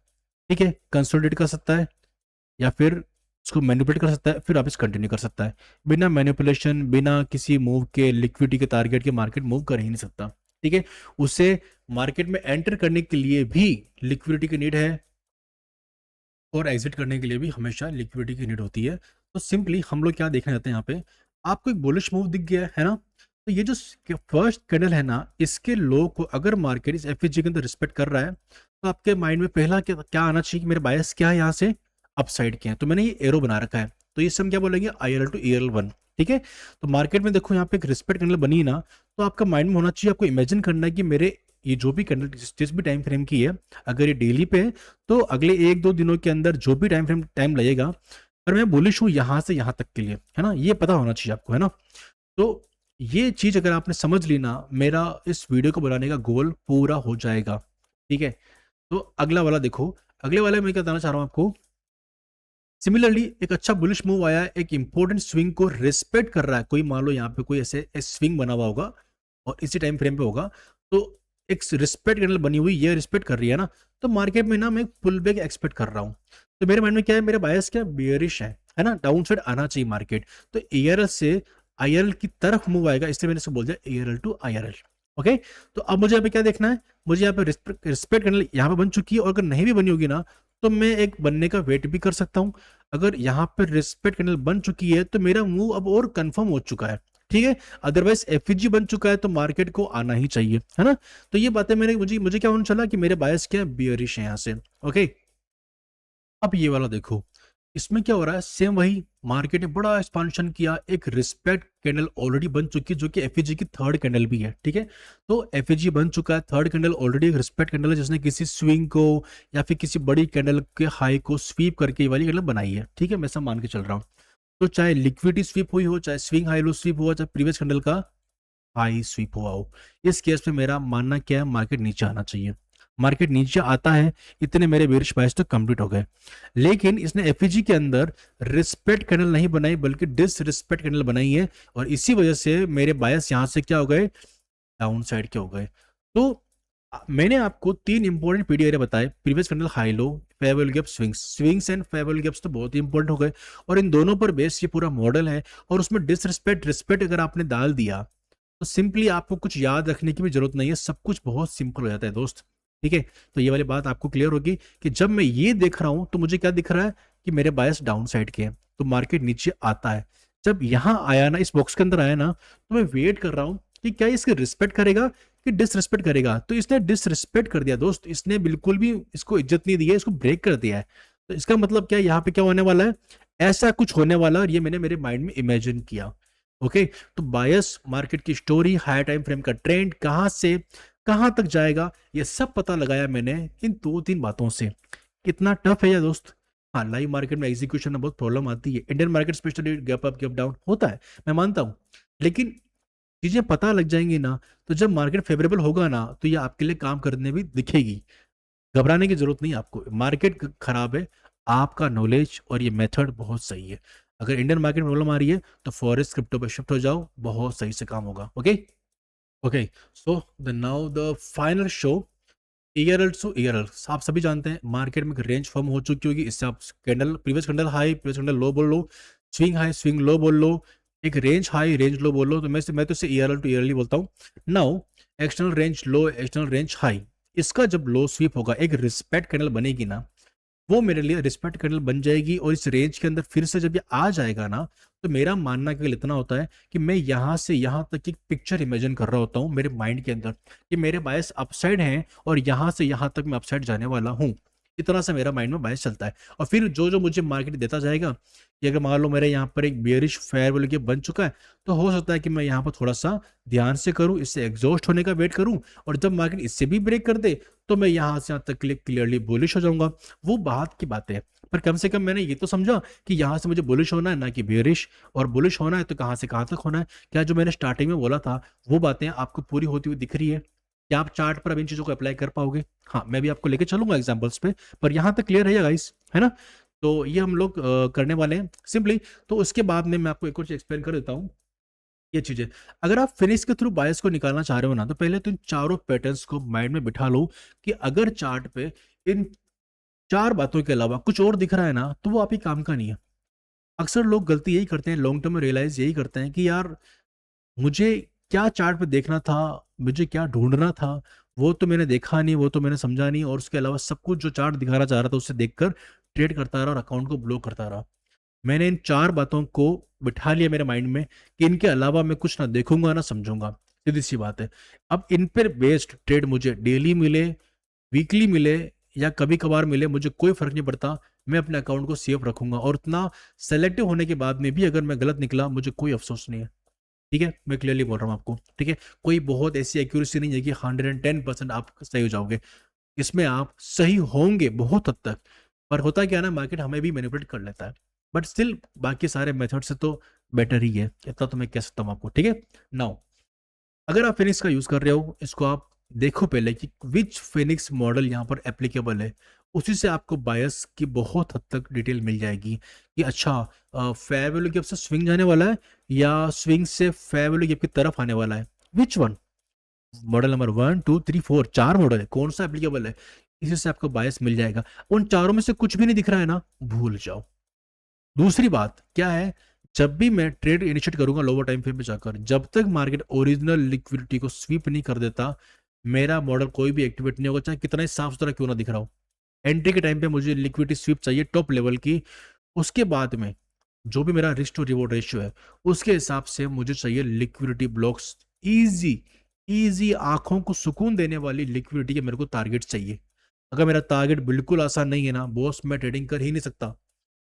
ठीक है, कंसोलिडेट कर सकता है, या फिर उसको मैनिपुलेट कर सकता है, फिर वापस कंटिन्यू कर सकता है। बिना मैनिपुलेशन, बिना किसी मूव के, लिक्विडिटी के टारगेट के मार्केट मूव कर ही नहीं सकता। ठीक है, उसे मार्केट में एंटर करने के लिए भी लिक्विडिटी की नीड है, और एग्जिट करने के लिए भी हमेशा लिक्विडिटी की नीड होती है। तो सिंपली हम लोग क्या देखना चाहते हैं यहाँ पे, आपको एक बुलिश मूव दिख गया है ना, तो ये जो फर्स्ट कैंडल है ना, इसके लो को अगर मार्केट इस एफएसजी के अंदर रिस्पेक्ट कर रहा है, तो आपके माइंड में पहला क्या क्या आना चाहिए कि मेरे बायस क्या है यहाँ से, अपसाइड के हैं। तो मैंने ये एरो बना रखा है, तो इसे हम क्या बोलेंगे, IRL टू ERL1। ठीक है, तो मार्केट में देखो यहाँ पे एक रिस्पेक्ट कैंडल बनी ना, तो आपका माइंड में होना चाहिए, आपको इमेजिन करना है कि मेरे ये जो भी कैंडल जिस भी टाइम फ्रेम की है, अगर ये डेली पे है, तो अगले 1-2 दिनों के अंदर जो भी टाइम लगेगा, पर मैं बुलिश हूँ यहाँ से यहाँ तक के लिए, है ना, ये पता होना चाहिए आपको, है ना। तो ये चीज अगर आपने समझ ली ना, मेरा इस वीडियो को बनाने का गोल पूरा हो जाएगा। ठीक है, तो अगला वाला देखो, अगले वाले में क्या बताना चाह रहा हूं आपको। सिमिलरली एक अच्छा बुलिश मूव आया है, एक इंपॉर्टेंट स्विंग को रिस्पेक्ट कर रहा है कोई, मान लो यहाँ पे कोई ऐसे स्विंग बना हुआ होगा, और इसी टाइम फ्रेम पे होगा, तो एक रिस्पेक्ट कैंडल बनी हुई, ये रिस्पेक्ट कर रही है ना, तो मार्केट में ना मैं पुल बैक एक्सपेक्ट कर रहा हूँ। तो मेरे माइंड में क्या है, मेरा बायस क्या, बियरिश है ना, डाउन साइड आना चाहिए मार्केट। तो एआरएल से आईआरएल की तरफ मूव आएगा, इसलिए मैंने इसको बोल दिया एआरएल टू आईआरएल। ओके, तो अब मुझे यहाँ पे क्या देखना है, मुझे यहाँ पे रिस्पेक्ट कैंडल यहाँ पे बन चुकी है, और अगर नहीं भी बनी होगी ना, तो मैं एक बनने का वेट भी कर सकता हूँ। अगर यहाँ पे रिस्पेक्ट कैंडल बन चुकी है, तो मेरा मूव अब और कंफर्म हो चुका है। ठीक है, अदरवाइज एफजी बन चुका है, तो मार्केट को आना ही चाहिए, है ना। तो ये बातें मेरे मुझे मुझे क्या होना चला कि मेरे बायस क्या बियरिश है यहाँ से। ओके, अब ये वाला देखो, इसमें क्या हो रहा है, सेम वही, मार्केट ने बड़ा एक्सपांशन किया, एक रिस्पेक्ट कैंडल ऑलरेडी बन चुकी है, जो कि एफएजी की थर्ड कैंडल भी है। ठीक है, तो एफएजी बन चुका है, थर्ड कैंडल ऑलरेडी एक रिस्पेक्ट कैंडल है, जिसने किसी स्विंग को या फिर किसी बड़ी कैंडल के हाई को स्वीप करके ये वाली कैंडल बनाई है। ठीक है, मैं सब मान के चल रहा हूँ। तो चाहे लिक्विडिटी स्वीप हुई हो, चाहे स्विंग हाई लो स्वीप हुआ, चाहे प्रीवियस कैंडल का हाई स्वीप हुआ हो, इस केस में मेरा मानना क्या है, मार्केट नीचे आना चाहिए। मार्केट नीचे आता है, इतने मेरे बेरिश बायस तो कंप्लीट हो गए। लेकिन इसने एफईजी के अंदर रिस्पेक्ट कैंडल नहीं बनाई, बल्कि डिसरिस्पेक्ट कैंडल बनाई है, और इसी वजह से मेरे बायस यहां से क्या हो गए, डाउन साइड के हो गए। तो मैंने आपको 3 इंपॉर्टेंट पीडी एरिया बताए, previous candle high low, fair value gap, swings and fair value gaps तो बहुत ही इंपॉर्टेंट हो गए, और इन दोनों पर बेस ये पूरा मॉडल है। और उसमें डिसरिस्पेक्ट रिस्पेक्ट अगर आपने डाल दिया, तो सिंपली आपको कुछ याद रखने की भी जरूरत नहीं है, सब कुछ बहुत सिंपल हो जाता है दोस्त। ठीक है, तो ये वाली बात आपको क्लियर होगी कि जब मैं ये देख रहा हूं तो मुझे क्या दिख रहा है कि मेरे बायस डाउन साइड के हैं, तो मार्केट नीचे आता है। जब यहाँ आया ना, इस बॉक्स के अंदर आया ना, तो मैं वेट कर रहा हूँ कि क्या इसकी रिस्पेक्ट करेगा कि डिसरिस्पेक्ट करेगा। तो इसने डिसरिस्पेक्ट कर दिया दोस्त, इसने बिल्कुल भी इसको इज्जत नहीं दी है, इसको ब्रेक कर दिया है। तो इसका मतलब क्या है, यहाँ पे क्या होने वाला है, ऐसा कुछ होने वाला है, और ये मैंने मेरे माइंड में इमेजिन किया। ओके, तो बायस मार्केट की स्टोरी, हायर टाइम फ्रेम का ट्रेंड, कहां से कहां तक जाएगा, ये सब पता लगाया मैंने इन 2-3 बातों से। कितना टफ है ये दोस्त। हाँ, लाइव मार्केट में एग्जीक्यूशन में बहुत प्रॉब्लम आती है, Indian market specially gap up gap down होता है, मैं मानता हूं। लेकिन चीजें पता लग जाएंगी ना, तो जब मार्केट फेवरेबल होगा ना, तो ये आपके लिए काम करने भी दिखेगी। घबराने की जरूरत नहीं है आपको, मार्केट खराब है, आपका नॉलेज और ये मेथड बहुत सही है। अगर इंडियन मार्केट में प्रॉब्लम आ रही है तो फॉरेक्स क्रिप्टो पे शिफ्ट हो जाओ, बहुत सही से काम होगा। Okay okay, so the now the final show, ERL to ERL. आप सभी जानते हैं मार्केट में एक रेंज फॉर्म हो चुकी होगी, इससे आप candle, previous candle high, previous candle low बोल लो, स्विंग हाई स्विंग लो बोल लो, एक रेंज हाई रेंज लो बोल लो। तो मैं तो इसे ईआरएल टू ईआरएल ही बोलता हूँ। नाउ एक्सटर्नल रेंज लो, एक्सटर्नल रेंज हाई, इसका जब लो स्वीप होगा, एक रिस्पेक्ट कैंडल बनेगी ना, वो मेरे लिए रिस्पेक्ट कैंडल बन जाएगी। और इस रेंज के अंदर फिर से जब ये आ जाएगा ना, तो मेरा मानना केवल इतना होता है कि मैं यहां से यहां तक की पिक्चर इमेजिन कर रहा होता हूं मेरे माइंड के अंदर, कि मेरे बायस अपसाइड हैं और यहां से यहां तक मैं अपसाइड जाने वाला हूं। इतना सा मेरा माइंड में बायस चलता है। और फिर जो जो मुझे मार्केट देता जाएगा, कि अगर मान लो मेरे यहाँ पर एक बियरिश फेयर वैल्यू के बन चुका है, तो हो सकता है कि मैं यहाँ पर थोड़ा सा ध्यान से करूं, इससे एग्जॉस्ट होने का वेट करूं, और जब मार्केट इससे भी ब्रेक कर दे, तो मैं यहाँ से यहाँ तक क्लियरली बुलिश हो जाऊंगा। वो बात की बात है, पर कम से कम मैंने ये तो समझा कि यहाँ से मुझे बुलिश होना है, ना कि बेरिश। और बुलिश होना है तो कहाँ से कहाँ तक होना है। क्या जो मैंने स्टार्टिंग में बोला था, वो बातें आपको पूरी होती हुई दिख रही है? क्या आप चार्ट पर अब इन चीजों को अप्लाई कर पाओगे? हाँ, मैं भी आपको लेके चलूंगा एग्जाम्पल्स पे, पर यहाँ तक क्लियर है गाइस, है ना? तो ये हम लोग करने वाले हैं सिंपली। तो उसके बाद में मैं आपको एक और चीज एक्सप्लेन कर देता हूँ ये चीजें। अगर आप फिनिश के थ्रू बायस को निकालना चाह रहे हो ना, तो पहले तो इन चारों पैटर्न्स को माइंड में बिठा लो, कि अगर चार्ट पे इन 4 बातों के अलावा कुछ और दिख रहा है ना, तो वो आप ही काम का नहीं है। अक्सर लोग गलती यही करते हैं, लॉन्ग टर्म में रियलाइज यही करते हैं कि यार, मुझे क्या चार्ट पे देखना था, मुझे क्या ढूंढना था, वो तो मैंने देखा नहीं, वो तो मैंने समझा नहीं, और उसके अलावा सब कुछ जो चार्ट दिखाना चाह रहा था उससे देखकर ट्रेड करता रहा और अकाउंट को ब्लॉक करता रहा। मैंने इन 4 बातों को बिठा लिया मेरे माइंड में, कि इनके अलावा मैं कुछ ना देखूंगा ना समझूंगा। सीधी सी बात है। अब इन पर बेस्ड ट्रेड मुझे डेली मिले, वीकली मिले, या कभी कभार मिले, मुझे कोई फर्क नहीं पड़ता। मैं अपने अकाउंट को सेफ रखूंगा, और उतना सेलेक्टिव होने के बाद में भी अगर मैं गलत निकला, मुझे कोई अफसोस नहीं है। ठीक है, मैं क्लियरली बोल रहा हूँ आपको। ठीक है, कोई बहुत ऐसी एक्यूरेसी नहीं है कि 110% आप सही हो जाओगे। इसमें आप सही होंगे बहुत हद तक, पर होता क्या है ना, मार्केट हमें भी मैनिपुलेट कर लेता है। बट स्टिल बाकी सारे मेथड से तो बेटर ही है, इतना तो मैं कह सकता हूँ आपको। ठीक है, नाउ अगर आप फिनिक्स का यूज कर रहे हो, इसको आप देखो पहले कि विच फिनिक्स मॉडल यहाँ पर एप्लीकेबल है। उसी से आपको बायस की बहुत हद तक डिटेल मिल जाएगी, कि अच्छा फेयर वैल्यू गैप से स्विंग जाने वाला है, या स्विंग से फेयर वैल्यू गैप की तरफ आने वाला है। Which one, model number 1 2 3 4, 4 model है, कौन सा एप्लीकेबल है, इसी से आपको बायस मिल जाएगा। उन चारों में से कुछ भी नहीं दिख रहा है ना, भूल जाओ। दूसरी बात क्या है, जब भी मैं ट्रेड इनिशिएट करूंगा लोअर टाइम फ्रेम पे जाकर, जब तक मार्केट ओरिजिनल लिक्विडिटी को स्वीप नहीं कर देता, मेरा मॉडल कोई भी एक्टिवेट नहीं होगा, चाहे कितना ही साफ सुथरा क्यों ना दिख रहा हो। एंट्री के टाइम पे मुझे लिक्विडिटी स्वीप चाहिए टॉप लेवल की। उसके बाद में जो भी मेरा रिस्क टू रिवॉर्ड रेशियो है, उसके हिसाब से मुझे चाहिए लिक्विडिटी ब्लॉक्स, इजी इजी, आंखों को सुकून देने वाली लिक्विडिटी के मेरे को टारगेट चाहिए। अगर मेरा टारगेट बिल्कुल आसान नहीं है ना बॉस, मैं ट्रेडिंग कर ही नहीं सकता।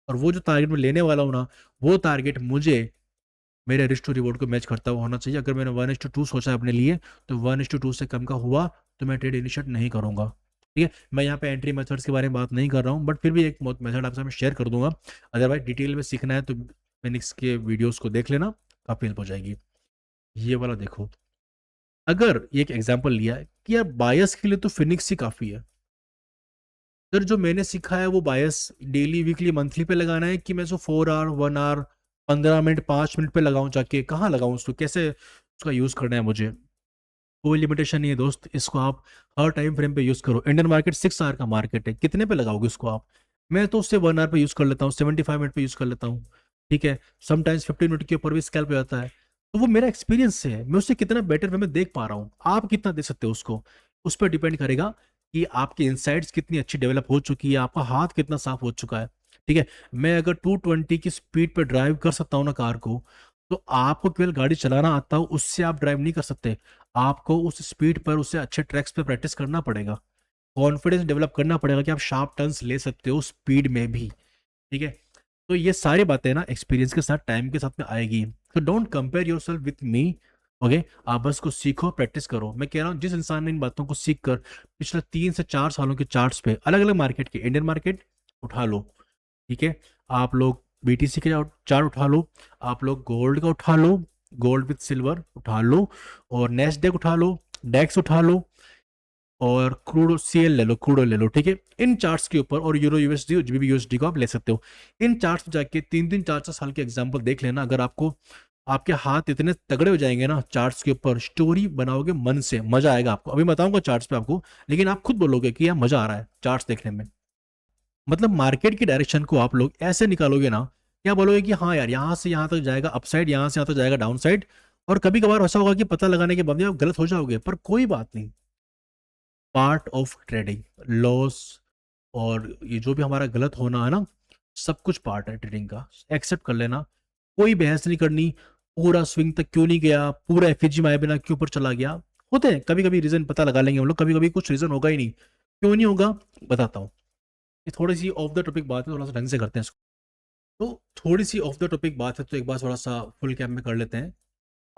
और वो जो टारगेट मैं लेने वाला हूँ ना, वो टारगेट मुझे मेरे रिस्क टू रिवॉर्ड को मैच करता हुआ होना चाहिए। अगर मैंने 1:2 सोचा है अपने लिए, तो 1:2 से कम का हुआ तो मैं ट्रेड इनिशिएट नहीं करूंगा। ठीक है, मैं यहाँ पे एंट्री मेथड्स के बारे में बात नहीं कर रहा हूँ, बट फिर भी एक मेथड आपसे मैं शेयर कर दूंगा। अदरवाइज डिटेल में सीखना है तो फिनिक्स के वीडियोस को देख लेना, काफी हेल्प हो जाएगी। ये वाला देखो, अगर ये एक एग्जाम्पल लिया है कि यार बायस के लिए तो फिनिक्स ही काफी है। सर, जो मैंने सीखा है वो बायस डेली वीकली मंथली पे लगाना है, कि मैं सो 4 आवर 1 आवर 15 मिनट 5 मिनट पे लगाऊं, जाके कहाँ लगाऊं उसको, कैसे उसका यूज करना है मुझे? कोई लिमिटेशन नहीं है दोस्त, इसको आप हर टाइम फ्रेम पे यूज करो। इंडियन मार्केट 6 आवर का मार्केट है, कितने पे लगाओगे उसको आप? मैं तो उससे 1 आवर पे यूज कर लेता हूँ, 75 मिनट पे यूज कर लेता हूँ। ठीक है, समटाइम्स 15 मिनट के ऊपर भी स्कैल्प हो जाता है। तो वो मेरा एक्सपीरियंस है, मैं उससे कितना बेटर वे में देख पा रहा हूँ, आप कितना दे सकते हो उसको, उस पर डिपेंड करेगा कि आपकी इंसाइट्स कितनी अच्छी डेवलप हो चुकी है, आपका हाथ कितना साफ हो चुका है। ठीक है, मैं अगर 220 की स्पीड पर ड्राइव कर सकता हूँ ना कार को, तो आपको केवल गाड़ी चलाना आता हो उससे आप ड्राइव नहीं कर सकते, आपको उस स्पीड पर उससे अच्छे ट्रैक्स पे प्रैक्टिस करना पड़ेगा, कॉन्फिडेंस डेवलप करना पड़ेगा कि आप शार्प टर्न्स ले सकते हो स्पीड में भी। ठीक है, तो ये सारी बातें ना एक्सपीरियंस के साथ, टाइम के साथ में आएगी। तो don't compare your self with me. Okay, आप बस को सीखो, प्रैक्टिस करो। मैं कह रहा हूँ जिस इंसान ने इन बातों को सीख कर पिछले 3 से 4 सालों के चार्ट्स पे अलग अलग मार्केट के, इंडियन मार्केट उठा लो, ठीक है, आप लोग बीटीसी के चार्ट उठा लो, आप लोग गोल्ड का उठा लो, गोल्ड विथ सिल्वर उठा लो, और नेस्डेक उठा लो, डेक्स उठा लो, और क्रूड सीएल ले लो, क्रूड ले लो। ठीक है, इन चार्ट्स के ऊपर, और यूरो यूएसडी, जीबी यूएसडी को आप ले सकते हो। इन चार्ट्स पे जाके 3 3 4 4 साल के एग्जांपल देख लेना। अगर आपको, आपके हाथ इतने तगड़े हो जाएंगे ना चार्ट्स के ऊपर, स्टोरी बनाओगे मन से, मजा आएगा आपको। अभी बताऊंगा चार्ट्स पे आपको, लेकिन आप खुद बोलोगे कि यार मजा आ रहा है चार्ट्स देखने में। मतलब मार्केट की डायरेक्शन को आप लोग ऐसे निकालोगे ना, क्या बोलोगे कि हाँ यार यहाँ से यहाँ तक जाएगा अपसाइड, यहाँ से यहाँ तक जाएगा डाउन साइड। और कभी कभार ऐसा होगा कि पता लगाने के बाद में आप गलत हो जाओगे, पर कोई बात नहीं, पार्ट ऑफ ट्रेडिंग, लॉस और ये जो भी हमारा गलत होना है ना, सब कुछ पार्ट है ट्रेडिंग का, एक्सेप्ट कर लेना। कोई बहस नहीं करनी, पूरा स्विंग तक क्यों नहीं गया, पूरा एफएजी में आए बिना क्यों ऊपर चला गया। होते हैं कभी कभी रीजन, पता लगा लेंगे हम लोग, कभी कभी कुछ रीजन होगा ही नहीं। क्यों नहीं होगा बताता हूँ। ये थोड़ी सी ऑफ द टॉपिक बात है, थोड़ा सा ढंग से करते हैं इसको। तो थोड़ी सी ऑफ द टॉपिक बात है, तो एक बार थोड़ा सा फुल कैम में कर लेते हैं।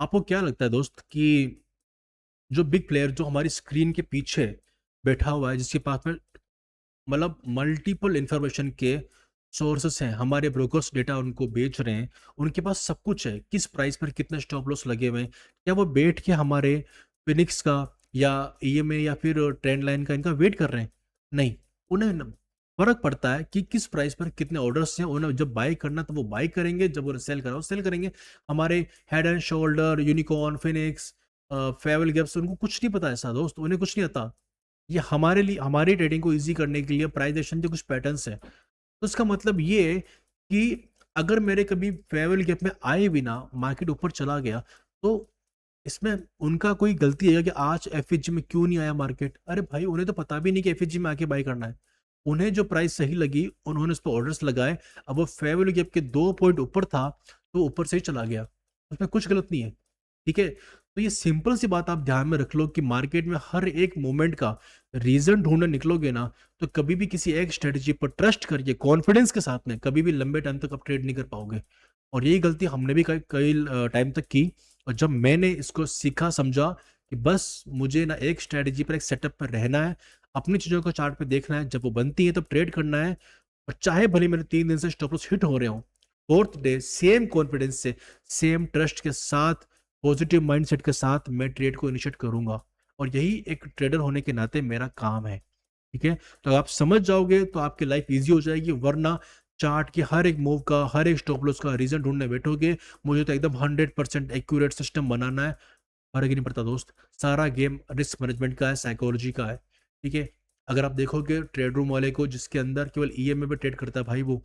आपको क्या लगता है दोस्त कि जो बिग प्लेयर जो हमारी स्क्रीन के पीछे बैठा हुआ है, जिसके पास में मतलब मल्टीपल इंफॉर्मेशन के सोर्सेस हैं, हमारे ब्रोकर्स डेटा उनको बेच रहे हैं, उनके पास सब कुछ है, किस प्राइस पर कितने स्टॉप लॉस लगे हुए हैं, क्या वो बैठ के हमारे फिनिक्स का या ईएमए या फिर ट्रेंड लाइन का इनका वेट कर रहे हैं? नहीं, उन्हें फर्क पड़ता है कि किस प्राइस पर कितने ऑर्डर्स हैं, उन्हें जब बाय करना तो वो बाय करेंगे, जब वो सेल करा वो सेल करेंगे। हमारे head and shoulder, unicorn, Phoenix, फेवल gaps, उनको कुछ नहीं पता ऐसा दोस्त, उन्हें कुछ नहीं आता। ये हमारे लिए, हमारी ट्रेडिंग को इजी करने के लिए प्राइजेशन के कुछ पैटर्न्स हैं। तो इसका मतलब ये है कि अगर मेरे कभी फेयरवेल गैप में आए भी ना, मार्केट ऊपर चला गया, तो इसमें उनका कोई गलती है कि आज एफएचजी में क्यों नहीं आया मार्केट? अरे भाई, उन्हें तो पता भी नहीं कि एफएचजी में आके बाई करना है। उन्हें जो प्राइस सही लगी उन्होंने उस पर ऑर्डर्स लगाए, अब वो फेयरवेल गैप के 2 पॉइंट ऊपर था तो ऊपर से ही चला गया, उसमें कुछ गलत नहीं है। ठीक है, तो ये सिंपल सी बात आप ध्यान में रख लो कि मार्केट में हर एक मोमेंट का रीजन ढूंढने निकलोगे ना, तो कभी भी किसी एक स्ट्रेटजी पर ट्रस्ट करिए कॉन्फिडेंस के साथ में, कभी भी लंबे टाइम तक आप ट्रेड नहीं कर पाओगे। और यही गलती हमने भी कई कई टाइम तक की। और जब मैंने इसको सीखा, समझा कि बस मुझे ना एक स्ट्रेटजी पर, एक सेटअप पर रहना है, अपनी चीजों को चार्ट पे देखना है, जब वो बनती है तब ट्रेड करना है। और चाहे भले मेरे 3 दिन से स्टॉप लॉस हिट हो रहे हो, फोर्थ डे सेम कॉन्फिडेंस से, सेम ट्रस्ट के साथ, पॉजिटिव माइंडसेट के साथ मैं ट्रेड को इनिशिएट करूंगा। और यही एक ट्रेडर होने के नाते मेरा काम है। ठीक है, तो आप समझ जाओगे तो आपकी लाइफ इजी हो जाएगी, वरना चार्ट की हर एक मूव का, हर एक स्टॉप लॉस का रीजन ढूंढने बैठोगे, मुझे तो एकदम 100% एक्यूरेट सिस्टम बनाना है, फर्क ही नहीं पड़ता दोस्त। सारा गेम रिस्क मैनेजमेंट का है, साइकोलॉजी का है। ठीक है, अगर आप देखोगे ट्रेड रूम वाले को, जिसके अंदर केवल ईएमए पे ट्रेड करता है भाई वो,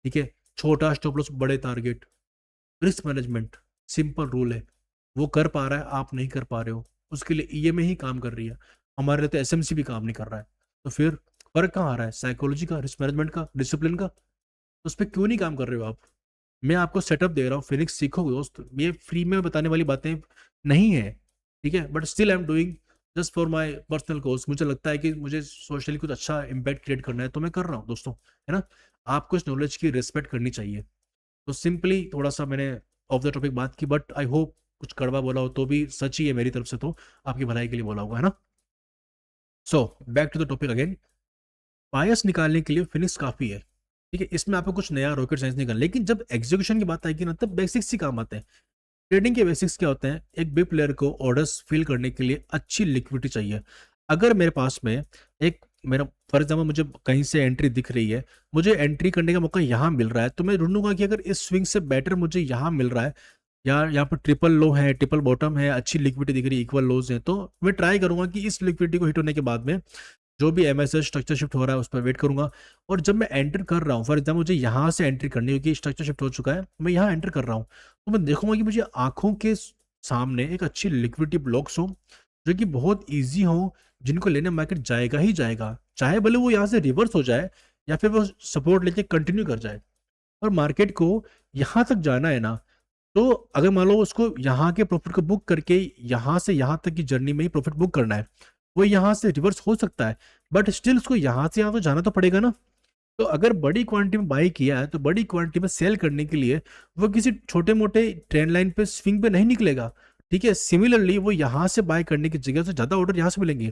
ठीक है, छोटा स्टॉप लॉस बड़े target, risk management, simple rule है। वो कर पा रहा है, आप नहीं कर पा रहे हो, उसके लिए ईएमए ही काम कर रही है, हमारे लिए तो एसएमसी भी काम नहीं कर रहा है। तो फिर फर्क कहाँ आ रहा है? साइकोलॉजी का, रिस्क मैनेजमेंट का, डिसिप्लिन का। तो उस पर क्यों नहीं काम कर रहे हो आप? मैं आपको सेटअप दे रहा हूँ, फिनिक्स सीखो दोस्त, ये फ्री में बताने वाली बातें नहीं है। ठीक है, but still I am doing just for my personal course. मुझे लगता है कि मुझे सोशली कुछ अच्छा इम्पैक्ट क्रिएट करना है, तो मैं कर रहा हूँ दोस्तों, है ना। आपको इस नॉलेज की रिस्पेक्ट करनी चाहिए। तो सिंपली थोड़ा सा मैंने ऑफ द टॉपिक बात की, बट आई होप कुछ कड़वा बोला हो तो भी सच ही है मेरी तरफ से, तो आपकी भलाई के लिए बोला होगा, है ना। So back to the topic again. Bias निकालने के लिए फिनिक्स काफी है। ठीक है, इसमें आपको कुछ नया रॉकेट साइंस नहीं करना, लेकिन जब एग्जीक्यूशन की बात आएगी ना, तब बेसिक्स ही काम आते हैं। ट्रेडिंग के बेसिक्स क्या होते हैं? एक बिग प्लेयर को ऑर्डर्स फिल करने के लिए अच्छी लिक्विडिटी चाहिए। अगर मेरे पास में एक, मेरा फॉर एग्जाम्पल मुझे कहीं से एंट्री दिख रही है, मुझे एंट्री करने का मौका यहाँ मिल रहा है, तो मैं ढूंढूंगा कि अगर इस स्विंग से बेटर मुझे यहाँ मिल रहा है, या यहाँ पर ट्रिपल लो है, ट्रिपल बॉटम है, अच्छी लिक्विडिटी दिख रही है, इक्वल लोज है, तो मैं ट्राई करूंगा कि इस लिक्विडिटी को हिट होने के बाद में जो भी एमएसएस स्ट्रक्चर शिफ्ट हो रहा है उस पर वेट करूंगा। और जब मैं एंटर कर रहा हूँ, फॉर एग्जाम्पल मुझे यहाँ से एंट्री करनी है क्योंकि स्ट्रक्चर शिफ्ट हो चुका है, मैं यहाँ एंटर कर रहा हूँ, तो मैं देखूंगा कि मुझे आंखों के सामने एक अच्छी लिक्विडिटी ब्लॉक्स हो जो कि बहुत ईजी हो, जिनको लेने मार्केट जाएगा ही जाएगा, चाहे भले वो यहाँ से रिवर्स हो जाए या फिर वो सपोर्ट लेके कंटिन्यू कर जाए। और मार्केट को यहाँ तक जाना है ना, तो अगर मान लो उसको यहाँ के प्रॉफिट को बुक करके यहाँ से यहाँ तक की जर्नी में ही प्रॉफिट बुक करना है, वो यहाँ से रिवर्स हो सकता है, बट स्टिल उसको यहाँ से यहाँ तो जाना तो पड़ेगा ना। तो अगर बड़ी क्वांटिटी में बाई किया है तो बड़ी क्वांटिटी में सेल करने के लिए वो किसी छोटे मोटे ट्रेंड लाइन पे स्विंग पे नहीं निकलेगा। ठीक है, सिमिलरली वो यहाँ से बाय करने की जगह से ज्यादा ऑर्डर यहाँ से मिलेंगे।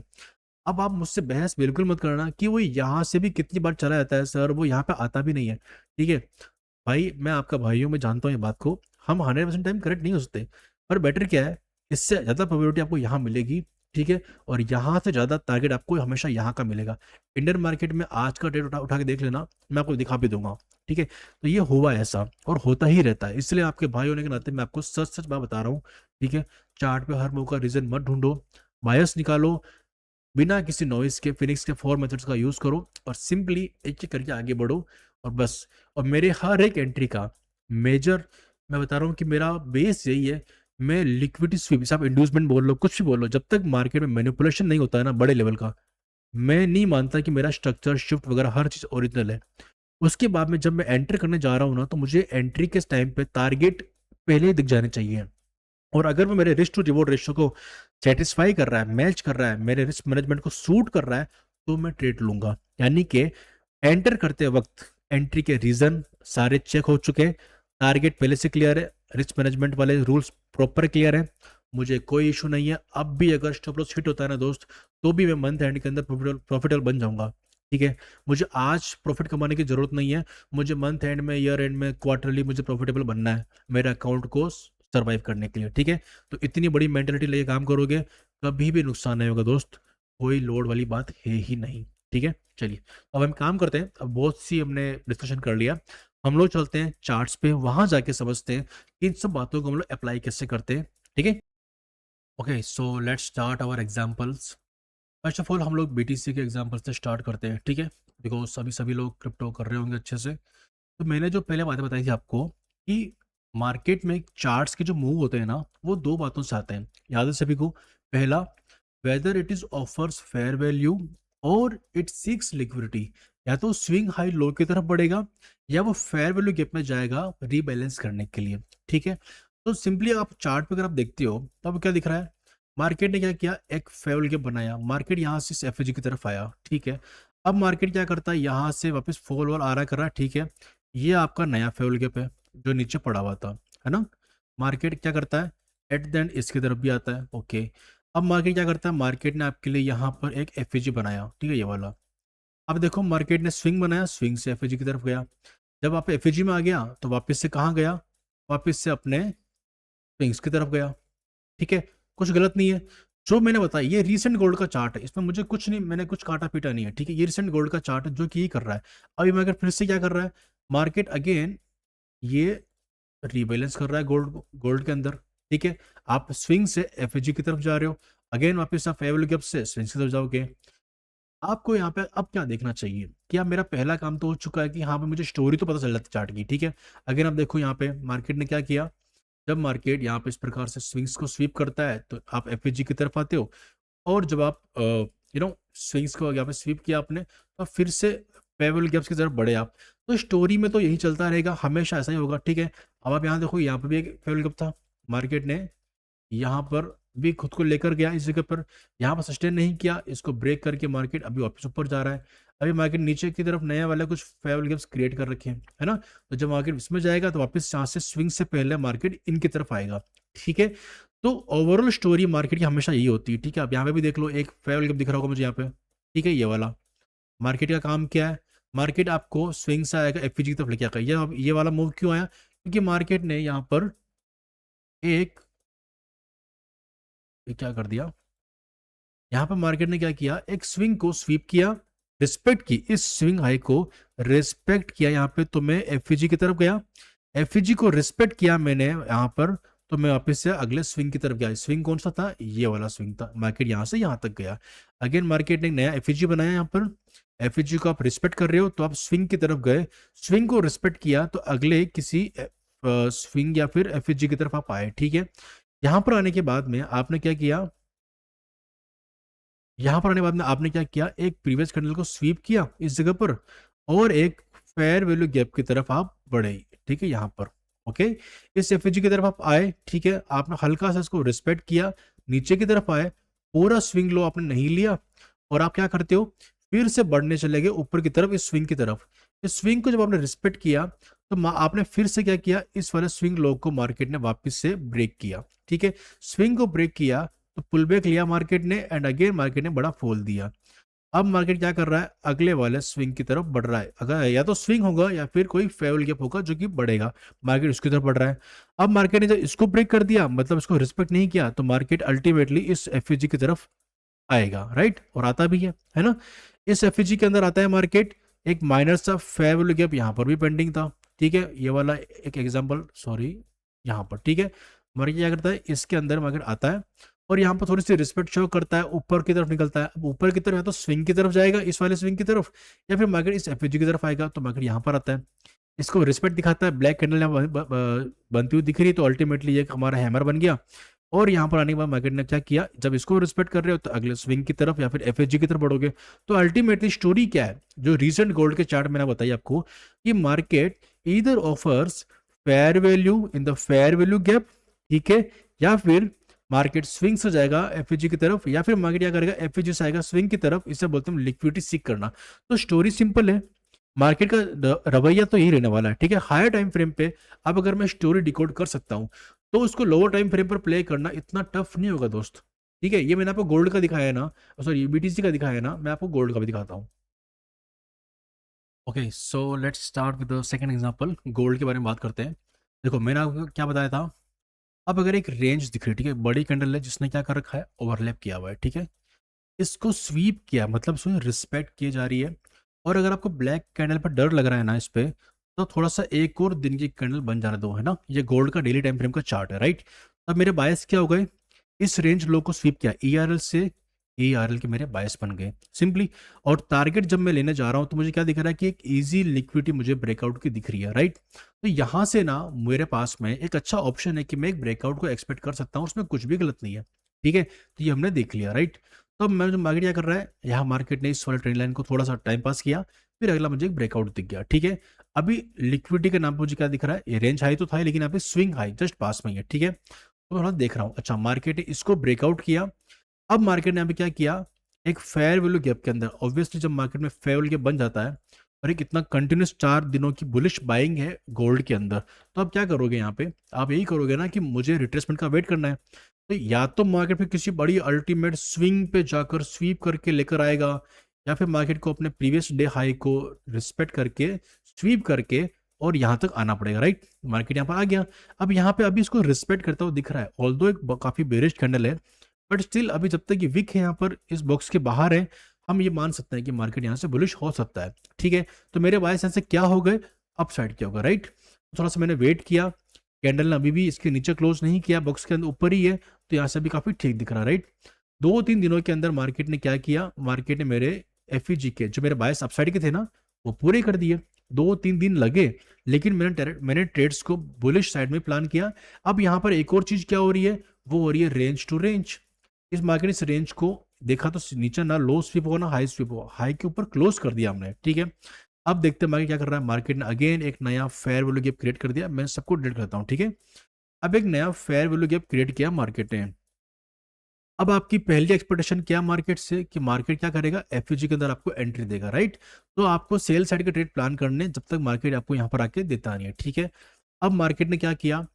अब आप मुझसे बहस बिल्कुल मत करना कि वो यहाँ से भी कितनी बार चला जाता है सर, वो यहाँ पे आता भी नहीं है। ठीक है भाई, मैं आपका भाई हूँ, मैं जानता हूँ ये बात को, हम 100% टाइम करेक्ट नहीं हो सकते, पर बेटर क्या है, इससे ज़्यादा प्रोबेबिलिटी आपको यहाँ मिलेगी। ठीक है, और यहाँ से ज़्यादा टारगेट आपको हमेशा यहाँ का मिलेगा। इंडियन मार्केट में आज का डेट उठा के देख लेना, मैं आपको दिखा भी दूंगा। ठीक है, तो ये हुआ ऐसा और होता ही रहता है, इसलिए आपके भाई होने के नाते मैं आपको सच सच बात बता रहा हूँ। ठीक है, चार्ट पे हर मूव का रीजन मत ढूंढो, बायस निकालो, बिना किसी नॉइस के फिनिक्स के 4 मेथड्स का यूज करो और सिंपली एक एक करके आगे बढ़ो और बस। और मेरे हर एक एंट्री का मेजर, मैं बता रहा हूँ कि मेरा बेस यही है, मैं लिक्विडिटी स्वीप, आप इंड्यूसमेंट बोल लो कुछ भी बोल लो, जब तक मार्केट में मैनिपुलेशन नहीं होता है ना बड़े लेवल का, मैं नहीं मानता कि मेरा स्ट्रक्चर शिफ्ट वगैरह हर चीज ओरिजिनल है। उसके बाद में जब मैं एंटर करने जा रहा हूँ ना, तो मुझे एंट्री के टाइम पे टारगेट पहले ही दिख जाने चाहिए। और अगर वो मेरे रिस्क टू रिवॉर्ड रेशियो को सेटिस्फाई कर रहा है, मैच कर रहा है, मेरे रिस्क मैनेजमेंट को सूट कर रहा है, तो मैं ट्रेड लूंगा। यानी कि एंटर करते वक्त एंट्री के रीजन सारे चेक हो चुके हैं, टारगेट पहले से क्लियर है, रिस्क मैनेजमेंट वाले रूल्स प्रॉपर क्लियर है, मुझे कोई इशू नहीं है। अब भी अगर स्टॉप लॉस हिट होता है ना दोस्त, तो भी मैं मंथ एंड के अंदर प्रॉफिटेबल बन जाऊंगा। ठीक है, मुझे आज प्रॉफिट कमाने की जरूरत नहीं है, मुझे मंथ एंड में, ईयर एंड में, क्वार्टरली मुझे प्रॉफिटेबल बनना है मेरे अकाउंट को सर्वाइव करने के लिए। ठीक है, तो इतनी बड़ी मेंटेलिटी लेके काम करोगे, कभी भी नुकसान नहीं होगा दोस्त, कोई लोड वाली बात है ही नहीं। ठीक है, चलिए अब हम काम करते हैं, अब बहुत सी हमने डिस्कशन कर लिया, हम लोग चलते हैं चार्ट्स पे, वहां जाके समझते हैं कि इन सब बातों को हम लोग अप्लाई कैसे करते हैं। ठीक है, okay, so let's start our examples. First of all हम लोग बीटीसी के एग्जांपल से स्टार्ट करते हैं। ठीक है, बिकॉज सभी लोग क्रिप्टो कर रहे होंगे अच्छे से। तो मैंने जो पहले बातें बताई थी आपको कि मार्केट में चार्ट्स के जो मूव होते हैं ना, वो दो बातों से आते हैं, याद है सभी को। पहला, whether it is offers fair value और इट सीक्स लिक्विडिटी, या तो स्विंग हाई लो की तरफ बढ़ेगा या वो फेयर वैल्यू गैप में जाएगा रीबैलेंस करने के लिए। ठीक है, तो सिंपली आप चार्ट पे अगर आप देखते हो तो अब क्या दिख रहा है, मार्केट ने क्या किया, एक फेयर वैल्यू गैप बनाया, मार्केट यहाँ से एफएजी की तरफ आया। ठीक है, अब मार्केट क्या करता है, यहाँ से वापस फॉल वॉल आ रहा कर रहा है। ठीक है, ये आपका नया फेवल गैप है जो नीचे पड़ा हुआ था, है ना। मार्केट क्या करता है, एट द एंड इसकी तरफ भी आता है। ओके, अब मार्केट क्या करता है, मार्केट ने आपके लिए यहाँ पर एक एफएजी बनाया, ठीक है, ये वाला। अब देखो मार्केट ने स्विंग बनाया, स्विंग से एफएजी की तरफ गया, जब आप एफएजी में आ गया तो वापस से कहाँ गया, वापस से अपने स्विंग्स की तरफ गया। ठीक है, कुछ गलत नहीं है, जो मैंने बताया ये रीसेंट गोल्ड का चार्ट है, इसमें मुझे कुछ नहीं, मैंने कुछ काटा पीटा नहीं है। ठीक है, ये रीसेंट गोल्ड का चार्ट है जो कि ये कर रहा है। अभी मार्केट फिर से क्या कर रहा है, मार्केट अगेन ये रीबैलेंस कर रहा है गोल्ड गोल्ड के अंदर। ठीक है, आप स्विंग से एफएजी की तरफ जा रहे हो, अगेन वापस आप फेवरेबल गैप से स्विंग की तरफ जाओगे। आपको यहाँ पे अब क्या देखना चाहिए कि अब मेरा पहला काम तो हो चुका है कि यहाँ पे मुझे स्टोरी तो पता चल जाती चार्ट की। ठीक है, अगर आप देखो यहाँ पे मार्केट ने क्या किया, जब मार्केट यहाँ पे इस प्रकार से स्विंग्स को स्वीप करता है तो आप एफएजी की तरफ आते हो, और जब आप स्विंग्स को यहाँ पे स्वीप किया आपने, तो फिर से फेवरेबल गैप्स की तरफ बढ़े आप। तो स्टोरी में तो यही चलता रहेगा, हमेशा ऐसा ही होगा। ठीक है, अब आप यहाँ देखो, यहाँ पे भी एक फेवरेबल गैप था, मार्केट ने यहाँ पर भी खुद को लेकर गया इस जगह पर, यहाँ पर सस्टेन नहीं किया, इसको ब्रेक करके मार्केट अभी वापस ऊपर जा रहा है। अभी मार्केट नीचे की तरफ नया वाला कुछ फेवरेबल गैप्स क्रिएट कर रखे हैं, है ना। तो जब मार्केट इसमें जाएगा तो वापस यहाँ से स्विंग से पहले मार्केट इनकी तरफ आएगा। ठीक है, तो ओवरऑल स्टोरी मार्केट की हमेशा यही होती है। ठीक है, अब यहाँ पे भी देख लो, एक फेवरेबल गैप दिख रहा होगा मुझे यहाँ पे। ठीक है, ये वाला मार्केट का काम क्या है, मार्केट आपको स्विंग से आएगा एफपीजी की तरफ लेके आएगा। ये वाला मूव क्यों आया, क्योंकि मार्केट ने यहाँ पर एक, ये क्या कर दिया, यहाँ पर मार्केट ने क्या किया, एक स्विंग को स्वीप किया, रिस्पेक्ट की, इस स्विंग हाई को रिस्पेक्ट किया यहाँ पे, तो मैं एफईजी की तरफ गया, एफईजी को रिस्पेक्ट किया मैंने यहाँ पर, तो मैं वापस से अगले स्विंग की तरफ गया। स्विंग कौन सा था? ये वाला स्विंग था। मार्केट यहाँ से यहाँ तक गया। अगेन मार्केट ने एक नया एफईजी बनाया। यहाँ पर एफईजी को आप रिस्पेक्ट कर रहे हो तो आप स्विंग की तरफ गए, स्विंग को रिस्पेक्ट किया तो अगले किसी स्विंग या फिर एफईजी की तरफ आप आए। ठीक है, यहाँ पर आने के बाद में आपने क्या किया, यहाँ पर आने के बाद में आपने क्या किया, एक प्रीवियस कैंडल को स्वीप किया इस जगह पर और एक फेयर वैल्यू गैप की तरफ आप बढ़े। ठीक है, यहाँ पर ओके, इस एफएजी की तरफ आप आए। ठीक है, आपने हल्का सा इसको रिस्पेक्ट किया, नीचे की तरफ आए, पूरा स्विंग लो आपने नहीं लिया और आप क्या करते हो, फिर से बढ़ने चले गए ऊपर की तरफ, इस स्विंग की तरफ। इस स्विंग को जब आपने रिस्पेक्ट किया तो आपने फिर से क्या किया, इस वाले स्विंग लो को मार्केट ने वापस से ब्रेक किया। ठीक है, स्विंग को ब्रेक किया तो पुल बैक लिया मार्केट ने एंड अगेन मार्केट ने बड़ा फॉल दिया। अब मार्केट क्या कर रहा है, अगले वाले स्विंग की तरफ बढ़ रहा है। अगर या तो स्विंग होगा या फिर कोई फेवल गैप होगा जो कि बढ़ेगा, मार्केट उसकी तरफ बढ़ रहा है। अब मार्केट ने जब इसको ब्रेक कर दिया, मतलब इसको रिस्पेक्ट नहीं किया, तो मार्केट अल्टीमेटली इस एफईजी की तरफ आएगा, राइट, और आता भी है ना। इस एफईजी के अंदर आता है मार्केट, एक माइनर सा फेयर वैल्यू गैप यहाँ पर भी पेंडिंग था। ठीक है, ये वाला एक एग्जांपल, सॉरी, यहाँ पर। ठीक है, मार्केट क्या करता है, इसके अंदर मार्केट आता है और यहाँ पर थोड़ी सी रिस्पेक्ट शो करता है, ऊपर की तरफ निकलता है। अब ऊपर की तरफ या तो स्विंग की तरफ जाएगा, इस वाले स्विंग की तरफ, या फिर मार्केट इस एफईजी की तरफ आएगा। तो मार्केट यहाँ पर आता है, इसको रिस्पेक्ट दिखाता है, ब्लैक कैंडल यहाँ बनती हुई दिख रही है, तो अल्टीमेटली ये हमारा हैमर बन गया। और यहाँ पर आने के बाद मार्केट ने क्या किया, जब इसको रिस्पेक्ट कर रहे हो तो अगले स्विंग की तरफ या फिर एफएसजी की तरफ बढ़ोगे। तो अल्टीमेटली स्टोरी क्या है, जो रीसेंट गोल्ड के चार्ट मैंने बताई आपको, कि market either offers fair value in the fair value gap, ठीक है, या फिर मार्केट स्विंग से जाएगा एफएसजी की तरफ, या फिर मार्केट क्या करेगा, एफएसजी से आएगा स्विंग की तरफ। इसे बोलते हैं लिक्विडिटी सीक करना। तो स्टोरी सिंपल है, मार्केट का रवैया तो यही रहने वाला है। ठीक है, हायर टाइम फ्रेम पे अब अगर मैं स्टोरी डिकोड कर सकता हूं तो उसको लोअर टाइम फ्रेम पर प्ले करना इतना टफ नहीं होगा दोस्त। ठीक है, ये मैंने आपको गोल्ड का दिखाया है ना, सॉरी बीटीसी का दिखाया है ना, मैं आपको गोल्ड का भी दिखाता हूँ। Okay, so let's start with the second example, gold के बारे में बात करते हैं। देखो मैंने आपको क्या बताया था, अब अगर एक रेंज दिख रही है, ठीक है, बड़ी कैंडल है जिसने क्या कर रखा है, ओवरलैप किया हुआ है। ठीक है, इसको स्वीप किया, मतलब उसमें रिस्पेक्ट की जा रही है। और अगर आपको ब्लैक कैंडल पर डर लग रहा है ना इस पे, तो थोड़ा सा एक और दिन की कैंडल बन जाने दो, है ना। ये गोल्ड का डेली टाइम फ्रेम का चार्ट है, राइट। अब मेरे बायस क्या हो गए, इस रेंज लो को स्वीप किया, ERL से ERL के मेरे बायस बन गए सिंपली। और टारगेट जब मैं लेने जा रहा हूं तो मुझे क्या दिख रहा है कि एक इजी लिक्विडिटी मुझे ब्रेकआउट की दिख रही है, राइट। तो यहां से ना मेरे पास में एक अच्छा ऑप्शन है कि मैं एक ब्रेकआउट को एक्सपेक्ट कर सकता हूं, उसमें कुछ भी गलत नहीं है। ठीक है, तो ये हमने देख लिया, राइट। तो मैं जो मार्केट क्या कर रहा है, यहाँ मार्केट ने इस वाले ट्रेंड लाइन को थोड़ा सा टाइम पास किया, फिर अगला मुझे एक ब्रेकआउट दिख गया। ठीक है, अभी लिक्विडिटी के नाम पर मुझे क्या दिख रहा है, ये रेंज हाई तो था लेकिन यहाँ पे स्विंग हाई जस्ट पास में ही है। ठीक है, तो थोड़ा देख रहा हूँ, अच्छा मार्केट ने इसको ब्रेकआउट किया। अब मार्केट ने यहाँ पे क्या किया, एक फेयर वैल्यू गैप के अंदर, ऑब्वियसली जब मार्केट में फेयर वैल्यू गैप बन जाता है और एक इतना कंटिन्यूस 4 दिनों की बुलिश बाइंग है गोल्ड के अंदर, तो आप क्या करोगे, यहाँ पे आप यही करोगे ना कि मुझे रिट्रेसमेंट का वेट करना है। तो या तो मार्केट पे किसी बड़ी अल्टीमेट स्विंग पे जाकर स्वीप करके लेकर आएगा, या फिर मार्केट को अपने प्रीवियस डे हाई को रिस्पेक्ट करके स्वीप करके और यहाँ तक आना पड़ेगा, राइट। मार्केट यहाँ पर आ गया, अब यहाँ पे अभी इसको रिस्पेक्ट करता हुआ दिख रहा है, ऑल्दो एक काफी बेरिश कैंडल है, बट स्टिल अभी जब तक ये विक है यहाँ पर इस बॉक्स के बाहर है, हम ये मान सकते हैं कि मार्केट यहाँ से बुलिश हो सकता है। ठीक है, तो मेरे बायस यहाँ से क्या हो गए, अप साइड क्या होगा, राइट। थोड़ा सा मैंने वेट किया, कैंडल ने अभी भी इसके नीचे क्लोज नहीं किया, बॉक्स के अंदर ऊपर ही है, तो यहाँ से भी काफी ठीक दिख रहा है, राइट। 2-3 दिनों के अंदर मार्केट ने क्या किया, मार्केट ने मेरे एफईजी के जो मेरे बायस अपसाइड के थे ना, वो पूरे कर दिए। 2-3 दिन लगे, लेकिन मैंने ट्रेड्स को बुलिश साइड में प्लान किया। अब यहाँ पर एक और चीज क्या हो रही है, वो हो रही है रेंज टू रेंज। इस मार्केट इस रेंज को देखा तो नीचे ना लो स्विप हो ना हाई स्विप हो, हाई के ऊपर क्लोज कर दिया हमने। ठीक है, अब देखते हैं मार्केट क्या कर रहा है, मार्केट ने अगेन एक नया फेयर वैल्यू गैप क्रिएट कर दिया। मैं सबको डिलीट करता हूँ, ठीक है। अब एक नया फेयर वैल्यू गैप क्रिएट किया मार्केट ने। अब आपकी पहली एक्सपेक्टेशन क्या मार्केट से, कि मार्केट क्या करेगा, एफयूजी के अंदर आपको एंट्री देगा, राइट। तो आपको सेल साइड के ट्रेड प्लान करने जब तक मार्केट आपको यहाँ पर आके देता नहीं है। ठीक है, अब मार्केट ने क्या किया,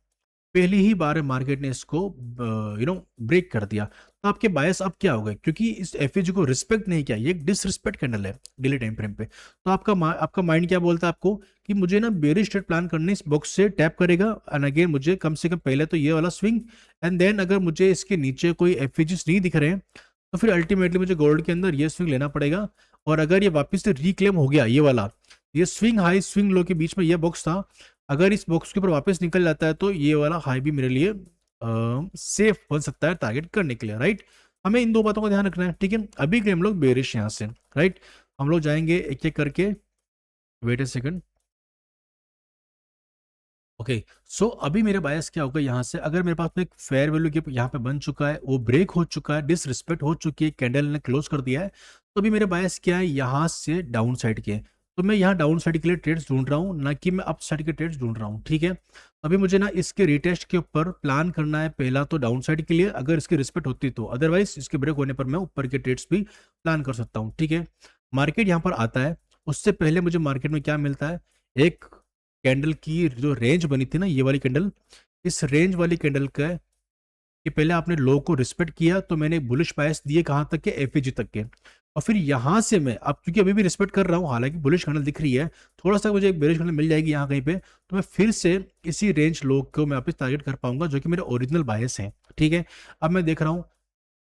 पहली ही बार मार्केट ने इसको ब्रेक कर दिया। तो आपके बायस अब क्या हो गए, क्योंकि इस एफएजी को रिस्पेक्ट नहीं किया, ये एक डिसरिस्पेक्ट कैंडल है डेली टाइम फ्रेम पे। तो आपका माइंड क्या बोलता है आपको, कि मुझे ना बेरिश ट्रेड प्लान करने, इस बॉक्स से टैप करेगा एंड अगेन मुझे कम से कम पहले तो ये वाला स्विंग, एंड देन अगर मुझे इसके नीचे कोई एफएजीज नहीं दिख रहे हैं तो फिर अल्टीमेटली मुझे गोल्ड के अंदर ये स्विंग लेना पड़ेगा। और अगर ये वापस से रिक्लेम हो गया, ये वाला, ये स्विंग हाई स्विंग लो के बीच में ये बॉक्स था, अगर इस बॉक्स के ऊपर वापस निकल जाता है तो ये वाला हाई भी मेरे लिए सेफ बन सकता है टारगेट करने के लिए, राइट। हमें इन दो बातों का ध्यान रखना है, ठीक है। अभी के हम लोग बेरिश यहाँ से, राइट। हम लोग जाएंगे एक एक करके, वेट ए सेकंड। ओके, सो अभी मेरे बायस क्या होगा, यहाँ से अगर मेरे पास में एक फेयर वैल्यू गैप यहाँ पे बन चुका है, वो ब्रेक हो चुका है, डिसरिस्पेक्ट हो चुकी है, कैंडल ने क्लोज कर दिया है, तो अभी मेरे बायस क्या है, यहाँ से डाउन साइड के। तो मैं यहाँ डाउन साइड के लिए ट्रेड्स ढूंढ रहा हूँ, ना कि मैं अप साइड के ट्रेड्स ढूंढ रहा हूँ, ठीक है। अभी मुझे ना इसके रिटेस्ट के ऊपर प्लान करना है, पहला तो डाउन साइड के लिए अगर इसकी रिस्पेक्ट होती तो, अदरवाइज इसके ब्रेक होने पर मैं ऊपर के ट्रेड्स भी प्लान कर सकता हूँ, ठीक है। मार्केट यहाँ पर आता है, उससे पहले मुझे मार्केट में क्या मिलता है, एक कैंडल की जो रेंज बनी थी ना, ये वाली कैंडल, इस रेंज वाली कैंडल का कि पहले आपने लो को रिस्पेक्ट किया, तो मैंने बुलिश बायस दिए कहाँ तक के, एफईजी तक के, और फिर यहां से मैं अब क्योंकि अभी भी रिस्पेक्ट कर रहा हूं, हालांकि बुलिश कैंडल दिख रही है, थोड़ा सा मुझे एक बेरिश कैंडल मिल जाएगी यहाँ कहीं पे, तो मैं फिर से इसी रेंज लो को मैं वापस टारगेट कर पाऊंगा, जो कि मेरे ओरिजिनल बायस है, ठीक है। अब मैं देख रहा हूँ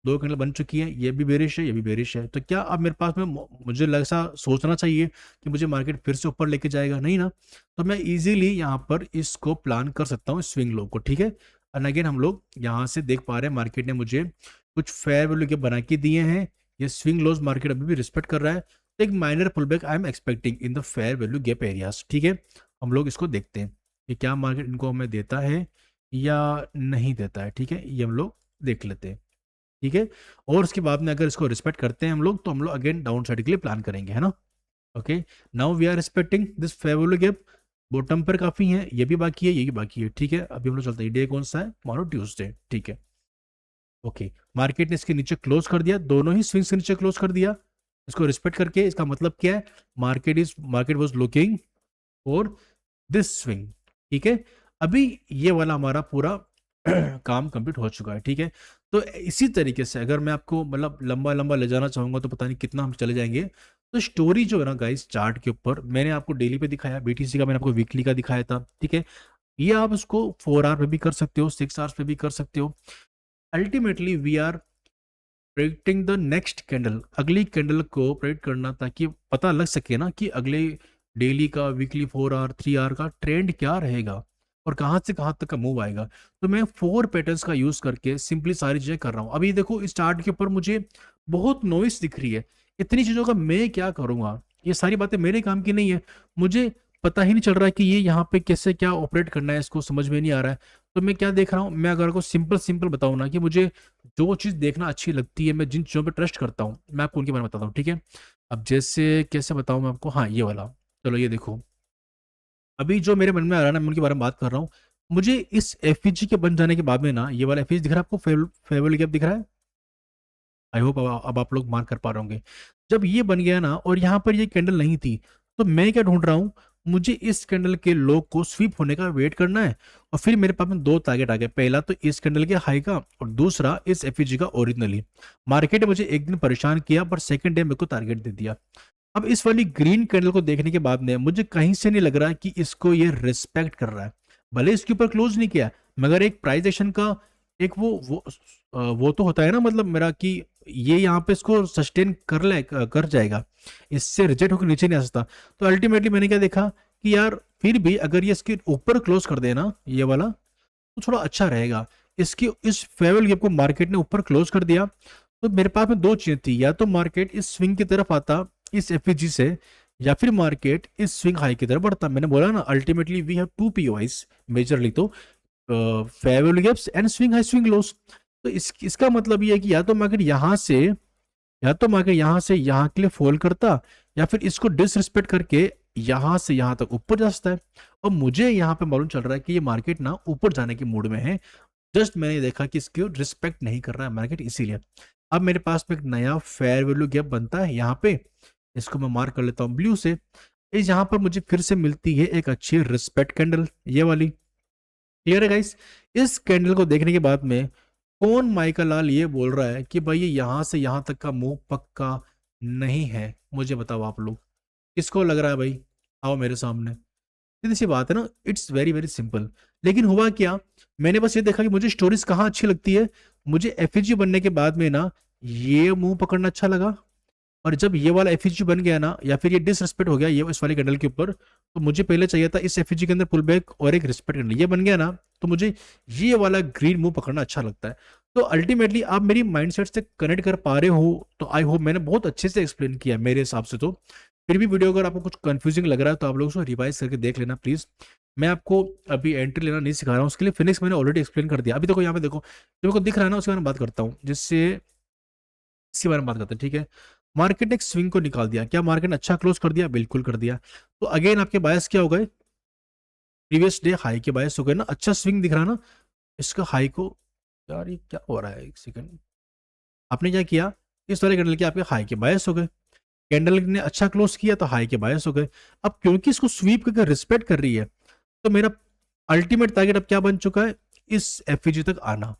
दो कैंडल बन चुकी है, ये भी बेरिश है, ये भी बेरिश है, तो क्या अब मेरे पास में मुझे ऐसा सोचना चाहिए कि मुझे मार्केट फिर से ऊपर लेके जाएगा, नहीं ना। तो मैं इजीली यहाँ पर इसको प्लान कर सकता हूँ स्विंग लो को, ठीक है। एंड अगेन हम लोग यहाँ से देख पा रहे हैं मार्केट ने मुझे कुछ फेयर वैल्यू के बना के दिए हैं, ये स्विंग लोज मार्केट अभी भी रिस्पेक्ट कर रहा है, तो एक minor pull back I am expecting in the fair value gap areas, ठीक है। हम लोग इसको देखते हैं कि क्या मार्केट इनको हमें देता है या नहीं देता है, ठीक है, ये हम लोग देख लेते हैं, ठीक है। और उसके बाद में अगर इसको रिस्पेक्ट करते हैं हम लोग, तो हम लोग अगेन डाउन साइड के लिए प्लान करेंगे, है ना। Okay, now we are respecting this favourable gap, bottom पर काफी है, ये भी बाकी है, ये भी बाकी है, ठीक है। अभी हम लोग चलते हैं, डे कौन सा है, मानो ट्यूसडे, ठीक है। ओके, मार्केट ने इसके नीचे क्लोज कर दिया, दोनों ही स्विंग्स के नीचे क्लोज कर दिया, इसको रिस्पेक्ट करके, इसका मतलब क्या है, market was looking for this swing, ठीक है। अभी ये वाला हमारा पूरा काम कंप्लीट हो चुका है, ठीक है। तो इसी तरीके से अगर मैं आपको मतलब लंबा लंबा ले जाना चाहूंगा तो पता नहीं कितना हम चले जाएंगे। तो स्टोरी जो है ना गाइस, चार्ट के ऊपर मैंने आपको डेली पे दिखाया, बीटीसी का मैंने आपको वीकली का दिखाया था, ठीक है। ये आप उसको 4 आवर पे भी कर सकते हो, 6 आवर्स पे भी कर सकते हो। Ultimately we are predicting the next candle, अगली कैंडल को प्रेडिक्ट करना, ताकि पता लग सके ना कि अगले डेली का, वीकली, 4 आवर, 3 आवर का ट्रेंड क्या रहेगा और कहाँ से कहाँ तक का मूव आएगा। तो मैं 4 पैटर्न्स का यूज करके सिंपली सारी चीजें कर रहा हूँ। अभी देखो इस चार्ट के ऊपर मुझे बहुत नॉइस दिख रही है, इतनी चीजों का मैं क्या करूंगा, ये सारी बातें मेरे काम की नहीं है, मुझे पता ही नहीं चल रहा है कि ये यहाँ पे कैसे क्या ऑपरेट करना है, इसको समझ में नहीं आ रहा है। तो मैं क्या देख रहा हूँ, मैं अगर आपको सिंपल सिंपल बताऊँ ना, कि मुझे जो चीज़ देखना अच्छी लगती है, मैं जिन चीज़ों पे ट्रस्ट करता हूँ, मैं आपको उनके बारे में बताता हूँ, ठीक है। अब जैसे कैसे बताऊँ मैं आपको, हाँ ये वाला, चलो ये देखो, अभी जो मेरे मन में आ रहा है ना, मैं उनके बारे में बात कर रहा हूँ। मुझे इस एफईजी के बन जाने के बाद में ना, ये वाला एफईजी दिख रहा है आपको, फेवरेबल गैप दिख रहा है, आई होप अब आप लोग मार्क कर पा रहे होंगे। जब ये बन गया ना और यहाँ पर ये कैंडल नहीं थी, तो मैं क्या ढूंढ रहा हूँ, मुझे इस कैंडल के लो को स्वीप होने का वेट करना है, और फिर मेरे पास में दो टारगेट आ गए, पहला तो इस कैंडल के हाई का और दूसरा इस एफईजी का ओरिजिनली। मार्केट ने मुझे एक दिन परेशान किया, पर सेकंड डे मेरे को टारगेट दे दिया। अब इस वाली ग्रीन कैंडल को देखने के बाद में मुझे कहीं से नहीं लग रहा है कि इसको ये रिस्पेक्ट कर रहा है, भले इसके ऊपर क्लोज नहीं किया, मगर एक प्राइस एक्शन का एक वो तो होता है ना, मतलब मेरा कि ये यहाँ पे इसको सस्टेन कर जाएगा, इससे रिजेक्ट होकर नीचे नहीं आ सकता। तो अल्टीमेटली मैंने क्या देखा कि यार फिर भी अगर ये इसके ऊपर क्लोज कर देना ये वाला, तो थोड़ा अच्छा रहेगा। इसकी इस फेवरेबल गैप को मार्केट ने ऊपर क्लोज कर दिया, तो मेरे पास में दो चीजें थी, या तो मार्केट इस स्विंग की तरफ आता इस एफईजी से, या फिर मार्केट इस स्विंग हाई की तरफ बढ़ता। मैंने बोला ना, ultimately we have to POIs majorly, तो favourable gaps and swing high swing lows. तो इसका मतलब ये है कि या तो मार्केट यहाँ से यहाँ के लिए फॉल करता, या फिर इसको डिसरिस्पेक्ट करके यहाँ से यहाँ तक ऊपर जा सकता है। और मुझे यहाँ पे मालूम चल रहा है कि ये मार्केट ना ऊपर जाने के मूड में है, जस्ट मैंने देखा कि इसकी रिस्पेक्ट नहीं कर रहा है मार्केट, इसीलिए अब मेरे पास में एक नया फेयर वैल्यू गैप बनता है यहाँ पे, इसको मैं मार्क कर लेता हूँ ब्लू से। इस यहाँ पर मुझे फिर से मिलती है एक अच्छी रिस्पेक्ट कैंडल, ये वाली, क्लियर है गाइस। इस कैंडल को देखने के बाद में कौन माइकल लाल ये बोल रहा है कि भाई ये यहां से यहां तक का मूव पक्का नहीं है, मुझे बताओ आप लोग, किसको लग रहा है भाई, आओ मेरे सामने। सीधी सी बात है ना, इट्स वेरी वेरी सिंपल। लेकिन हुआ क्या, मैंने बस ये देखा कि मुझे स्टोरीज कहाँ अच्छी लगती है, मुझे एफएजी बनने के बाद में ना ये मुंह पकड़ना अच्छा लगा, और जब ये वाला एफईजी बन गया ना, या फिर ये डिसरिस्पेक्ट हो गया ये इस वाले कैंडल के ऊपर, तो मुझे पहले चाहिए था इस एफईजी के अंदर पुल बैक और एक रिस्पेक्ट कैंडल, ये बन गया ना, तो मुझे ये वाला ग्रीन मूव पकड़ना अच्छा लगता है। तो अल्टीमेटली आप मेरी माइंडसेट से कनेक्ट कर पा रहे हो, तो आई होप मैंने बहुत अच्छे से एक्सप्लेन किया मेरे हिसाब से। तो फिर भी वीडियो अगर आपको कुछ कंफ्यूजिंग लग रहा है तो आप लोग उसको रिवाइज करके देख लेना प्लीज। मैं आपको अभी एंट्री लेना नहीं सिखा रहा हूँ, उसके लिए फिनिक्स मैंने ऑलरेडी एक्सप्लेन कर दिया। अभी देखो यहाँ पे देखो, जो मेरे को दिख रहा है ना उसके बारे में बात करता हूँ, जिससे इसके बारे में बात करते हैं, ठीक है। मार्केट ने एक स्विंग को निकाल दिया, क्या मार्केट ने अच्छा क्लोज कर दिया? बिल्कुल कर दिया। तो अगेन आपके बायस क्या हो गए? प्रीवियस डे हाई के बायस हो गए ना, अच्छा स्विंग दिख रहा ना इसका हाई को। यार ये क्या हो रहा है, एक सेकंड। आपने क्या किया, इस वाले कैंडल के आपके हाई के बायस हो गए, कैंडल ने अच्छा क्लोज किया तो हाई के बायस हो गए। अब क्योंकि इसको स्वीप करके रिस्पेक्ट कर रही है, तो मेरा अल्टीमेट टारगेट अब क्या बन चुका है, इस एफईजी तक आना।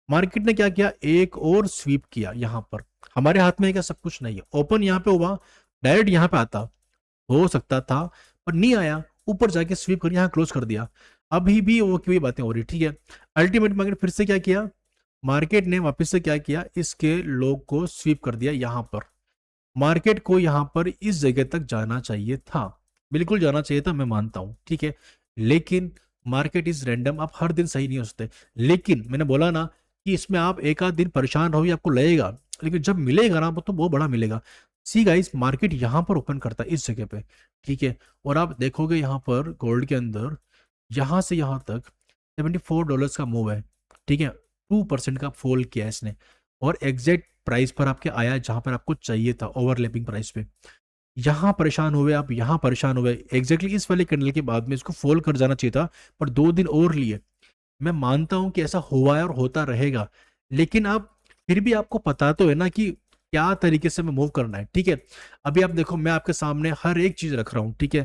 मार्केट ने क्या किया, एक और स्वीप किया यहां पर। हमारे हाथ में क्या सब कुछ नहीं है, ओपन यहां पे हुआ, डायरेक्ट यहां पे आता हो सकता था पर नहीं आया, ऊपर जाके स्वीप कर यहां क्लोज कर दिया। अभी भी वो की बातें हो रही, ठीक है। अल्टीमेट मार्केट फिर से क्या किया, मार्केट ने वापस से क्या किया, इसके लोग को स्वीप कर दिया यहां पर। मार्केट को यहां पर इस जगह तक जाना चाहिए था, बिल्कुल जाना चाहिए था, मैं मानता हूं, ठीक है। लेकिन मार्केट इज रैंडम, आप हर दिन सही नहीं हो सकते। लेकिन मैंने बोला ना कि इसमें आप एक आध दिन परेशान रहोगे, आपको लगेगा, लेकिन जब मिलेगा ना वो तो बहुत बड़ा मिलेगा। सी गाइस, मार्केट यहां पर ओपन करता है इस जगह पे, ठीक है। और आप देखोगे यहां पर गोल्ड के अंदर यहां से यहां तक $74 का मूव है, ठीक है। 2% का फॉल किया इसने, और एग्जैक्ट प्राइस पर आपके आया जहां पर आपको चाहिए था, ओवरलैपिंग प्राइस पे। यहां परेशान हुए आप, यहां परेशान हुए, एग्जैक्टली इस वाले कैंडल के बाद में इसको फॉल कर जाना चाहिए था, पर 2 दिन और लिए। मैं मानता हूं कि ऐसा हुआ है और होता रहेगा, लेकिन आप फिर भी आपको पता तो है ना कि क्या तरीके से मैं मूव करना है, ठीक है। अभी आप देखो, मैं आपके सामने हर एक चीज रख रहा हूं, ठीक है।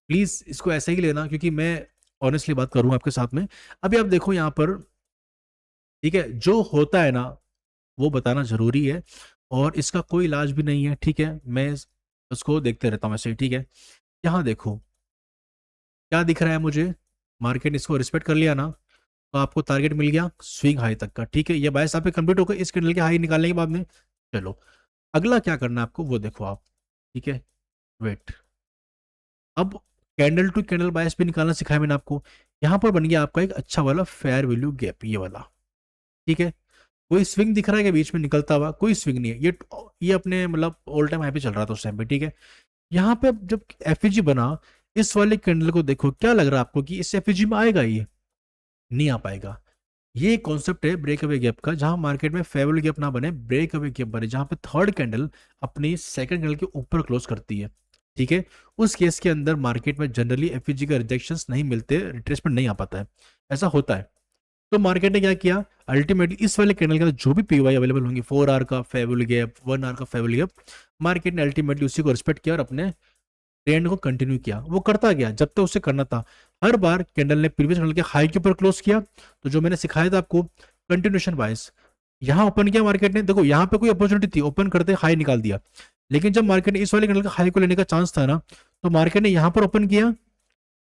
प्लीज इसको ऐसा ही लेना, क्योंकि मैं ऑनेस्टली बात करूंगा आपके साथ में। अभी आप देखो यहाँ पर, ठीक है, जो होता है ना वो बताना जरूरी है, और इसका कोई इलाज भी नहीं है, ठीक है। मैं उसको देखते रहता हूँ ऐसे ही, ठीक है। यहाँ देखो क्या दिख रहा है मुझे, मार्केट इसको रिस्पेक्ट कर लिया ना, तो आपको टारगेट मिल गया स्विंग हाई तक का, ठीक है। ये बाईस आप पे कंप्लीट हो गए इस कैंडल के हाई निकालने के बाद में। चलो अगला क्या करना है आपको वो देखो आप, ठीक है। वेट, अब कैंडल टू कैंडल बायस भी निकालना सिखाया मैंने आपको। यहाँ पर बन गया आपका एक अच्छा वाला फेयर वैल्यू गैप, ये वाला, ठीक है। कोई स्विंग दिख रहा है कि बीच में निकलता हुआ? कोई स्विंग नहीं है, ये अपने मतलब ऑल टाइम हाई पे चल रहा था उस टाइम पे, ठीक है। यहाँ पे अब जब एफईजी बना, इस वाले कैंडल को देखो, क्या लग रहा है आपको कि इस एफईजी में आएगा? ये नहीं आ पाएगा। ये कॉन्सेप्ट है ब्रेक अवे गैप का, जहां मार्केट में फेवरल गैप ना बने, ब्रेक अवे गैप बने, जहां पे थर्ड कैंडल अपनी सेकंड कैंडल के ऊपर क्लोज करती है, ठीक है। उस केस के अंदर मार्केट में जनरली एफईजी का रिजेक्शंस नहीं मिलते, रिट्रेसमेंट नहीं आ पाता है, ऐसा होता है। तो मार्केट ने क्या किया, अल्टीमेटली इस वाले कैंडल के अंदर जो भी पीवाई अवेलेबल होंगे, 4 आवर का फेवरल गैप, 1 आवर का फेवरल गैप, मार्केट ने अल्टीमेटली उसी को रिस्पेक्ट किया और अपने ट्रेंड को कंटिन्यू किया। वो करता गया जब तक उसे करना था। हर बार कैंडल ने प्रीवियस कैंडल के हाई के ऊपर क्लोज किया, तो जो मैंने सिखाया था आपको, कंटिन्यूशन बायस, यहाँ ओपन किया मार्केट ने, देखो यहाँ पे कोई अपॉर्चुनिटी थी, ओपन करते हाई निकाल दिया। लेकिन जब मार्केट ने इस वाले कैंडल का हाई को लेने का चांस था ना, तो मार्केट ने यहाँ पर ओपन किया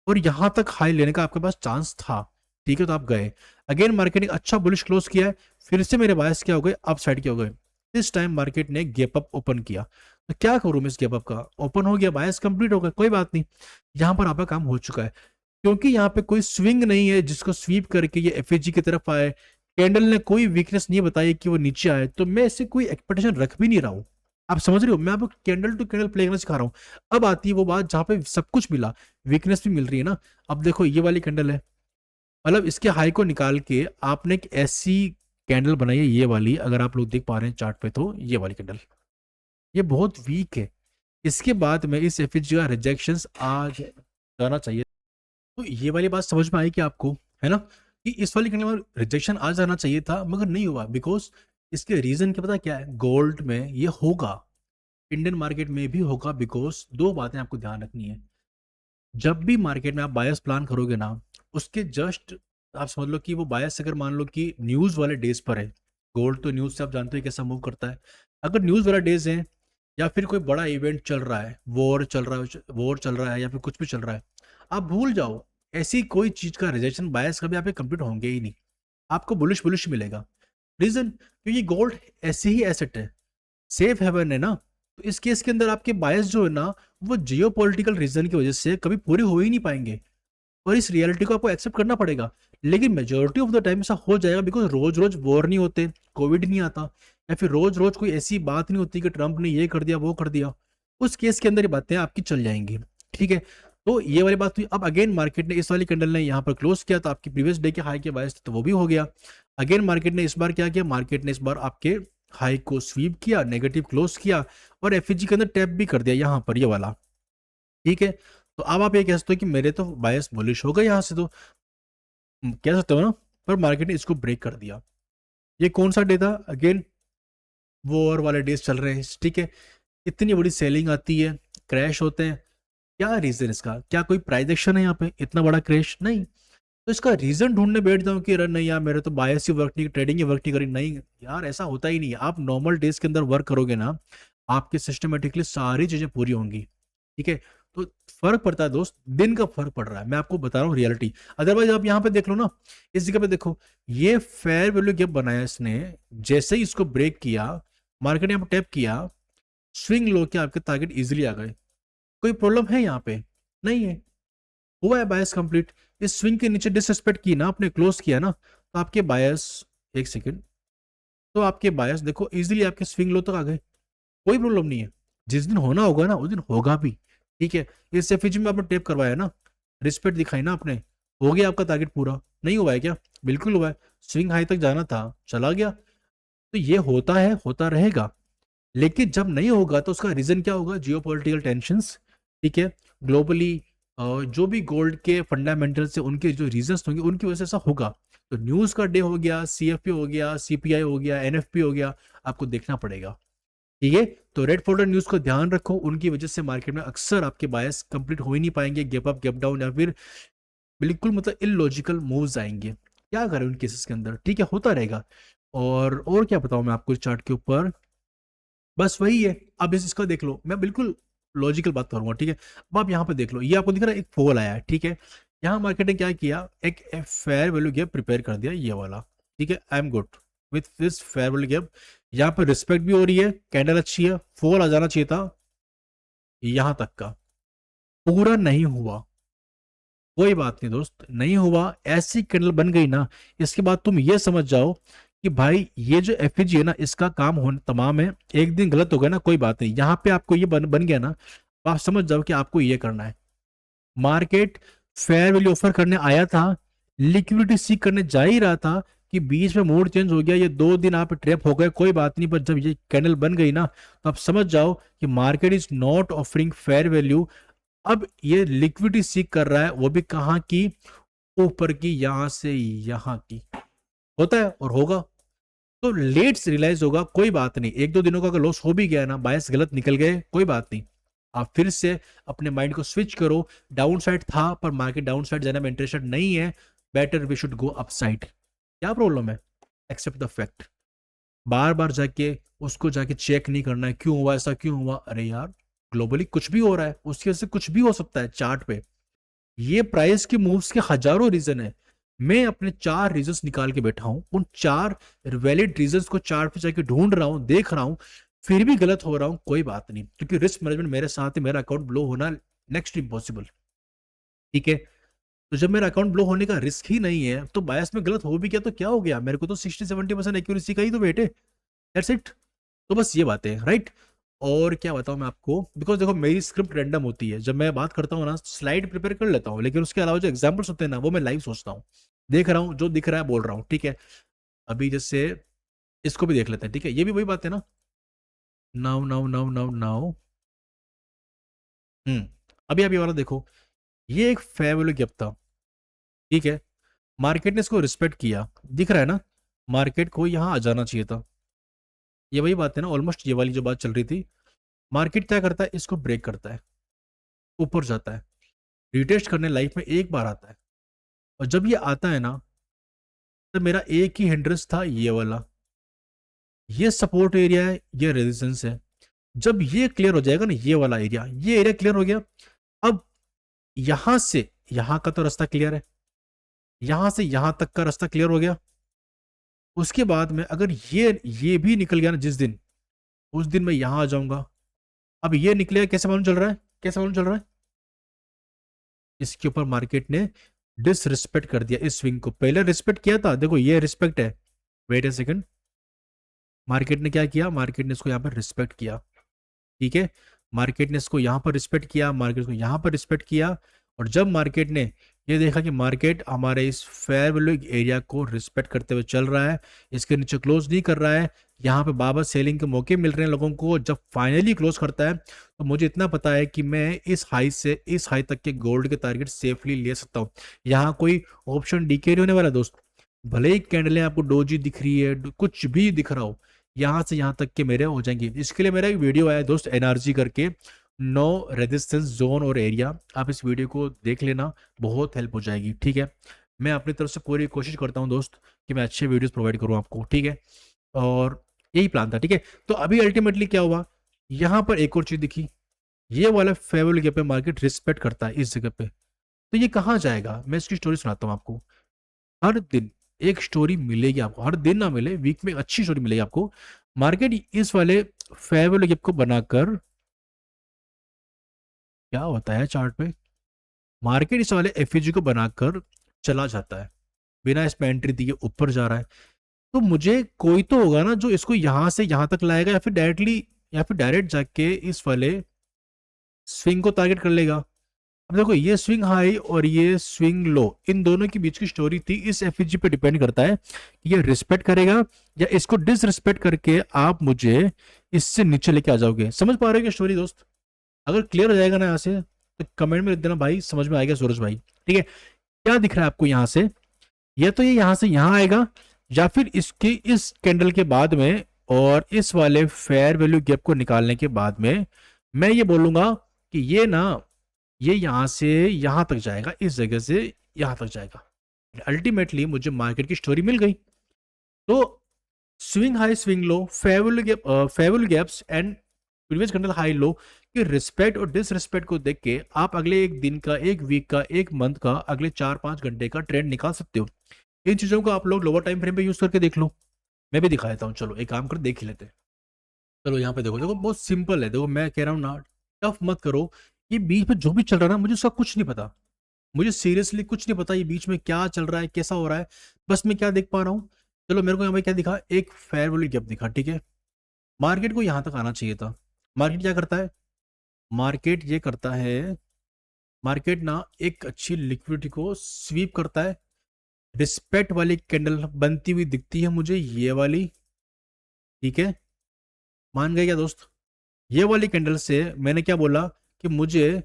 और यहां तक हाई लेने का आपके पास चांस था, ठीक है। तो आप गए, अगेन मार्केट ने अच्छा बुलिश क्लोज किया है, फिर से मेरे बायस क्या हो गए, अप साइड के हो गए। इस टाइम मार्केट ने गैप अप ओपन किया, तो क्या करूं मैं इस गैप अप का, ओपन हो गया, बायस कंप्लीट हो गया, कोई बात नहीं। यहां पर आपका काम हो चुका है, क्योंकि यहाँ पे कोई स्विंग नहीं है जिसको स्वीप करके ये एफएजी की तरफ आए। कैंडल ने कोई वीकनेस नहीं बताई कि वो नीचे आए, तो मैं इससे कोई एक्सपेक्टेशन रख भी नहीं रहा हूं। आप समझ रहे हो, मैं आपको कैंडल टू कैंडल प्ले करना सिखा रहा हूं। अब आती है वो बात जहां पे सब कुछ मिला, वीकनेस भी मिल रही है ना। अब देखो ये वाली कैंडल है, मतलब इसके हाई को निकाल के आपने एक ऐसी कैंडल बनाई है, ये वाली, अगर आप लोग देख पा रहे हैं चार्ट पे, तो ये वाली कैंडल ये बहुत वीक है। इसके बाद में इस एफएजी का रिजेक्शन आ जाना चाहिए। तो ये वाली बात समझ में आई कि आपको, है ना, कि इस वाली कैंडल में रिजेक्शन आ जाना चाहिए था, मगर नहीं हुआ। बिकॉज इसके रीजन क्या पता क्या है, गोल्ड में ये होगा, इंडियन मार्केट में भी होगा। बिकॉज दो बातें आपको ध्यान रखनी है, जब भी मार्केट में आप बायस प्लान करोगे ना, उसके जस्ट आप समझ लो कि वो बायस अगर मान लो कि न्यूज वाले डेज पर है, गोल्ड तो न्यूज से आप जानते हो कैसा मूव करता है। अगर न्यूज वाला डेज है, या फिर कोई बड़ा इवेंट चल रहा है, वॉर चल रहा है, या फिर कुछ भी चल रहा है, आप भूल जाओ, ऐसी कोई चीज का रिजेक्शन बायस कभी आप कंप्लीट होंगे ही नहीं, आपको बुलिश बुलिश मिलेगा। रीजन, क्योंकि गोल्ड ऐसी ही एसेट है, सेफ हेवन है ना, तो इस केस के अंदर आपके बायस जो है ना, वो जियो पॉलिटिकल रीजन की वजह से कभी पूरे हो ही नहीं पाएंगे, और इस रियलिटी को आपको एक्सेप्ट करना पड़ेगा। लेकिन मेजोरिटी ऑफ द टाइम ऐसा हो जाएगा, बिकॉज रोज रोज वॉर नहीं होते, कोविड नहीं आता, या फिर रोज रोज कोई ऐसी बात नहीं होती कि ट्रंप ने ये कर दिया वो कर दिया। उस केस के अंदर ये बातें आपकी चल जाएंगी, ठीक है। तो ये वाली बात हुई। अब अगेन मार्केट ने, इस वाली कैंडल ने यहाँ पर क्लोज किया, तो आपकी प्रीवियस डे के हाई के बायस तो वो भी हो गया। अगेन मार्केट ने इस बार क्या किया, मार्केट ने इस बार आपके हाई को स्वीप किया, नेगेटिव क्लोज किया, और एफईजी के अंदर टैप भी कर दिया यहाँ पर, ये वाला, ठीक है। तो अब आप ये कह सकते हो कि मेरे तो बायस बुलिश हो गए यहाँ से, तो कह सकते हो ना, पर मार्केट ने इसको ब्रेक कर दिया। ये कौन सा डे था, अगेन वॉर वाले डेज चल रहे हैं, ठीक है। इतनी बड़ी सेलिंग आती है, क्रैश होते हैं, क्या रीजन इसका, क्या कोई प्राइस एक्शन है यहाँ पे, इतना बड़ा क्रैश नहीं। तो इसका रीजन ढूंढने बैठ जाऊं कि अरे नहीं यार मेरे तो बायस ही वर्क नहीं, ट्रेडिंग ही वर्क नहीं करी, नहीं यार ऐसा होता ही नहीं है। आप नॉर्मल डेज के अंदर वर्क करोगे ना, आपके सिस्टमेटिकली सारी चीजें पूरी होंगी, ठीक है। तो फर्क पड़ता है दोस्त, दिन का फर्क पड़ रहा है, मैं आपको बता रहा हूँ रियलिटी। अदरवाइज आप यहाँ पे देख लो ना, इस जगह पे देखो, ये फेयर वैल्यू गैप बनाया इसने, जैसे ही इसको ब्रेक किया, मार्केट यहाँ पे टैप किया, स्विंग लो के आपके टारगेट इजिली आ गए। कोई प्रॉब्लम है यहाँ पे, नहीं है, हुआ है बायस कंप्लीट। इस स्विंग के नीचे डिसरिस्पेक्ट की ना, आपने क्लोज किया ना, तो आपके बायस, एक सेकेंड, तो आपके बायस देखो इजीली आपके स्विंग लो तक आ गए, कोई प्रॉब्लम नहीं है। जिस दिन होना होगा ना, उस दिन होगा भी, ठीक है। इस एफईजी में आपने टेप करवाया ना, रिस्पेक्ट दिखाई ना आपने, हो गया आपका टारगेट पूरा, नहीं हुआ है क्या, बिल्कुल हुआ है। स्विंग हाई तक जाना था, चला गया। तो ये होता है, होता रहेगा। लेकिन जब नहीं होगा तो उसका रीजन क्या होगा, जियो पॉलिटिकल टेंशंस, ठीक है, ग्लोबली जो भी गोल्ड के फंडामेंटल से उनके जो रीजंस होंगे उनकी वजह से ऐसा होगा। तो न्यूज का डे हो गया, सीएफपी हो गया, सीपीआई हो गया, एनएफपी हो गया, आपको देखना पड़ेगा, ठीक है। तो रेड फोल्डर न्यूज को ध्यान रखो, उनकी वजह से मार्केट में अक्सर आपके बायस कंप्लीट हो ही नहीं पाएंगे, गैप अप गैप डाउन, या फिर बिल्कुल मतलब इलॉजिकल मूव्स आएंगे। क्या करें उन केसेस के अंदर, ठीक है, होता रहेगा। और क्या बताऊं मैं आपको इस चार्ट के ऊपर, बस वही है। अब इसका देख लो, मैं बिल्कुल लॉजिकल बात करूंगा, ठीक है। अब आप यहाँ पे देख लो, ये आपको दिख रहा है एक फॉल आया है, ठीक है। यहाँ मार्केट ने क्या किया, एक फेयर वैल्यू गैप प्रिपेयर कर दिया, ये वाला, ठीक है। I am good with this fair value gap. यहाँ पे रिस्पेक्ट भी हो रही है, कैंडल अच्छी है, फॉल आ जाना चाहिए था यहाँ तक का, पूरा नहीं हुआ, कोई बात नहीं दोस्त, नहीं हुआ, ऐसी कैंडल बन गई ना, इसके बाद तुम ये समझ जाओ कि भाई ये जो एफईजी है ना, इसका काम होने तमाम है। एक दिन गलत हो गया ना, कोई बात नहीं, यहाँ पे आपको ये बन गया ना, तो आप समझ जाओ कि आपको ये करना है। मार्केट फेयर वैल्यू ऑफर करने आया था, लिक्विडिटी सीख करने जा ही रहा था, कि बीच में मूड चेंज हो गया, ये 2 दिन आप ट्रैप हो गए, कोई बात नहीं, पर जब ये कैंडल बन गई ना, तो आप समझ जाओ कि market is not offering fair value. अब ये लिक्विडिटी सीख कर रहा है, वो भी कहाँ की, ऊपर की, यहां से यहां की, होता है और होगा। तो लेट रियलाइज होगा, कोई बात नहीं, 1-2 दिनों का अगर लॉस हो भी गया ना, बायस गलत निकल गए, कोई बात नहीं, आप फिर से अपने माइंड को स्विच करो। डाउन साइड था, पर मार्केट डाउन साइड जाने में इंटरेस्टेड नहीं है, better we should go up side. क्या प्रॉब्लम है, एक्सेप्ट द फैक्ट। बार बार जाके उसको जाके चेक नहीं करना है, क्यों हुआ ऐसा, क्यों हुआ, अरे यार ग्लोबली कुछ भी हो रहा है, उसकी वजह से कुछ भी हो सकता है चार्ट पे। ये प्राइस के मूव्स के हजारों रीजन है, मैं अपने 4 रीजंस निकाल के बैठा हूं, उन 4 वैलिड रीजंस को चार्ट पे जाके ढूंढ रहा हूं, देख रहा हूं, फिर भी गलत हो रहा हूं, कोई बात नहीं, क्योंकि रिस्क मैनेजमेंट मेरे साथ है, मेरा अकाउंट ब्लो होना नेक्स्ट इम्पॉसिबल, ठीक है। तो जब मेरा अकाउंट ब्लो होने का रिस्क ही नहीं है, तो बायस में गलत हो भी गया तो क्या हो गया, मेरे को तो 60-70% एक्यूरेसी का ही तो वेट है, दैट्स इट। तो बस ये बात है, राइट। और क्या बताऊं मैं आपको, बिकॉज देखो मेरी स्क्रिप्ट रैंडम होती है, जब मैं बात करता हूँ ना, स्लाइड प्रिपेयर कर लेता हूँ, लेकिन उसके अलावा जो एग्जाम्पल्स होते हैं ना, वो मैं लाइव सोचता हूँ, देख रहा हूँ, जो दिख रहा है बोल रहा हूँ, ठीक है। अभी जैसे इसको भी देख लेते हैं, ठीक है, ये भी वही बात है ना, now now now now now, अभी अभी वाला देखो, ये एक फेयर वैल्यू गैप था, ठीक है। मार्केट ने इसको रिस्पेक्ट किया, दिख रहा है ना, मार्केट को यहाँ आ जाना चाहिए था, ये वही बात है ना, ऑलमोस्ट ये वाली जो बात चल रही थी। मार्केट क्या करता है, इसको ब्रेक करता है, ऊपर जाता है, रिटेस्ट करने लाइफ में एक बार आता है, और जब ये आता है ना, तो मेरा एक ही हिंड्रेंस था, ये वाला, ये सपोर्ट एरिया है, ये रेजिस्टेंस है। जब ये क्लियर हो जाएगा ना, ये वाला एरिया, ये एरिया क्लियर हो गया, अब यहां से यहां का तो रास्ता क्लियर है, यहां से यहां तक का रास्ता क्लियर हो गया। उसके बाद में अगर ये भी निकल गया ना जिस दिन, उस दिन मैं यहां आ जाऊंगा, अब ये निकलेगा, कैसे मालूम चल रहा है, कैसे मालूम चल रहा है? इसके ऊपर मार्केट ने डिसरिस्पेक्ट कर दिया इस स्विंग को, पहले रिस्पेक्ट किया था, देखो ये रिस्पेक्ट है, वेट ए सेकंड, मार्केट ने क्या किया, मार्केट ने इसको यहाँ पर रिस्पेक्ट किया, ठीक है, मार्केट ने इसको यहाँ पर रिस्पेक्ट किया, मार्केट को यहाँ पर रिस्पेक्ट किया, और जब मार्केट ने ये देखा कि मार्केट हमारे इस फेयर वैल्यू एरिया को रिस्पेक्ट करते हुए चल रहा है, इसके नीचे क्लोज नहीं कर रहा है, यहाँ पे बाबा सेलिंग के मौके मिल रहे हैं लोगों को, जब फाइनली क्लोज करता है तो मुझे इतना पता है कि मैं इस हाई से इस हाई तक के गोल्ड के टारगेट सेफली ले सकता हूँ। यहाँ कोई ऑप्शन डीके नहीं होने वाला दोस्त, भले ही कैंडलें आपको डोजी दिख रही है, कुछ भी दिख रहा हो, यहाँ से यहाँ तक के मेरे हो जाएंगे। इसके लिए मेरा एक वीडियो आया दोस्त, एनआरजी करके, नो रेजिस्टेंस जोन और एरिया, आप इस वीडियो को देख लेना, बहुत हेल्प हो जाएगी, ठीक है। मैं अपनी तरफ से पूरी कोशिश करता हूँ दोस्त कि मैं अच्छे वीडियोस प्रोवाइड करूँ आपको, ठीक है, और यही प्लान था, ठीक है। तो अभी अल्टीमेटली क्या हुआ, यहाँ पर एक और चीज दिखी, ये वाला फेवरेबल गैप पे मार्केट रिस्पेक्ट करता है इस जगह पे, तो ये कहाँ जाएगा, मैं इसकी स्टोरी सुनाता हूँ आपको। हर दिन एक स्टोरी मिलेगी आपको, हर दिन ना मिले, वीक में अच्छी स्टोरी मिलेगी आपको। मार्केट इस वाले फेवरेबल गैप को बनाकर, क्या होता है चार्ट पे, मार्केट इस वाले एफईजी को बनाकर चला जाता है, बिना इसमें एंट्री दिए ऊपर जा रहा है, तो मुझे कोई तो होगा ना जो इसको यहां से यहां तक लाएगा, या फिर डायरेक्ट जाके इस वाले स्विंग को टारगेट कर लेगा। अब देखो, ये स्विंग हाई और ये स्विंग लो, इन दोनों के बीच की स्टोरी थी, इस एफईजी पे डिपेंड करता है कि ये रिस्पेक्ट करेगा या इसको डिसरिस्पेक्ट करके आप मुझे इससे नीचे लेके आ जाओगे। समझ पा रहे हो क्या स्टोरी दोस्त? अगर क्लियर हो जाएगा ना यहाँ से तो कमेंट में लिख देना भाई, समझ में आएगा सूरज भाई, ठीक है। क्या दिख रहा है आपको यहाँ से, ये तो ये यहाँ से यहाँ आएगा, या फिर इसके इस कैंडल के बाद में और इस वाले फेयर वैल्यू गैप को निकालने के बाद में मैं ये बोलूंगा कि ये ना, ये यहां से यहां तक जाएगा, इस जगह से यहां तक जाएगा। अल्टीमेटली मुझे मार्केट की स्टोरी मिल गई। तो swing high swing low, favourable gaps and previous candle high low कि रिस्पेक्ट और डिसरिस्पेक्ट को देख के आप अगले एक दिन का, एक वीक का, एक मंथ का, अगले 4-5 घंटे का ट्रेंड निकाल सकते हो। इन चीजों को आप लोग लोअर टाइम फ्रेम पे यूज करके देख लो, मैं भी दिखा देता हूँ, चलो एक काम कर देख ही लेते हैं। चलो यहाँ पे देखो, देखो बहुत सिंपल है, देखो मैं कह रहा हूँ ना, टफ मत करो, ये बीच में जो भी चल रहा है ना, मुझे उसका कुछ नहीं पता, मुझे सीरियसली कुछ नहीं पता ये बीच में क्या चल रहा है, कैसा हो रहा है, बस मैं क्या देख पा रहा हूँ। चलो मेरे को यहाँ पे क्या दिखा, एक फेयर वैल्यू गैप दिखा, ठीक है, मार्केट को यहाँ तक आना चाहिए था। मार्केट क्या करता है, मार्केट ये करता है, मार्केट ना एक अच्छी लिक्विडिटी को स्वीप करता है, रिस्पेक्ट वाली कैंडल बनती हुई दिखती है मुझे, ये वाली, ठीक है, मान गए क्या दोस्त? ये वाली कैंडल से मैंने क्या बोला कि मुझे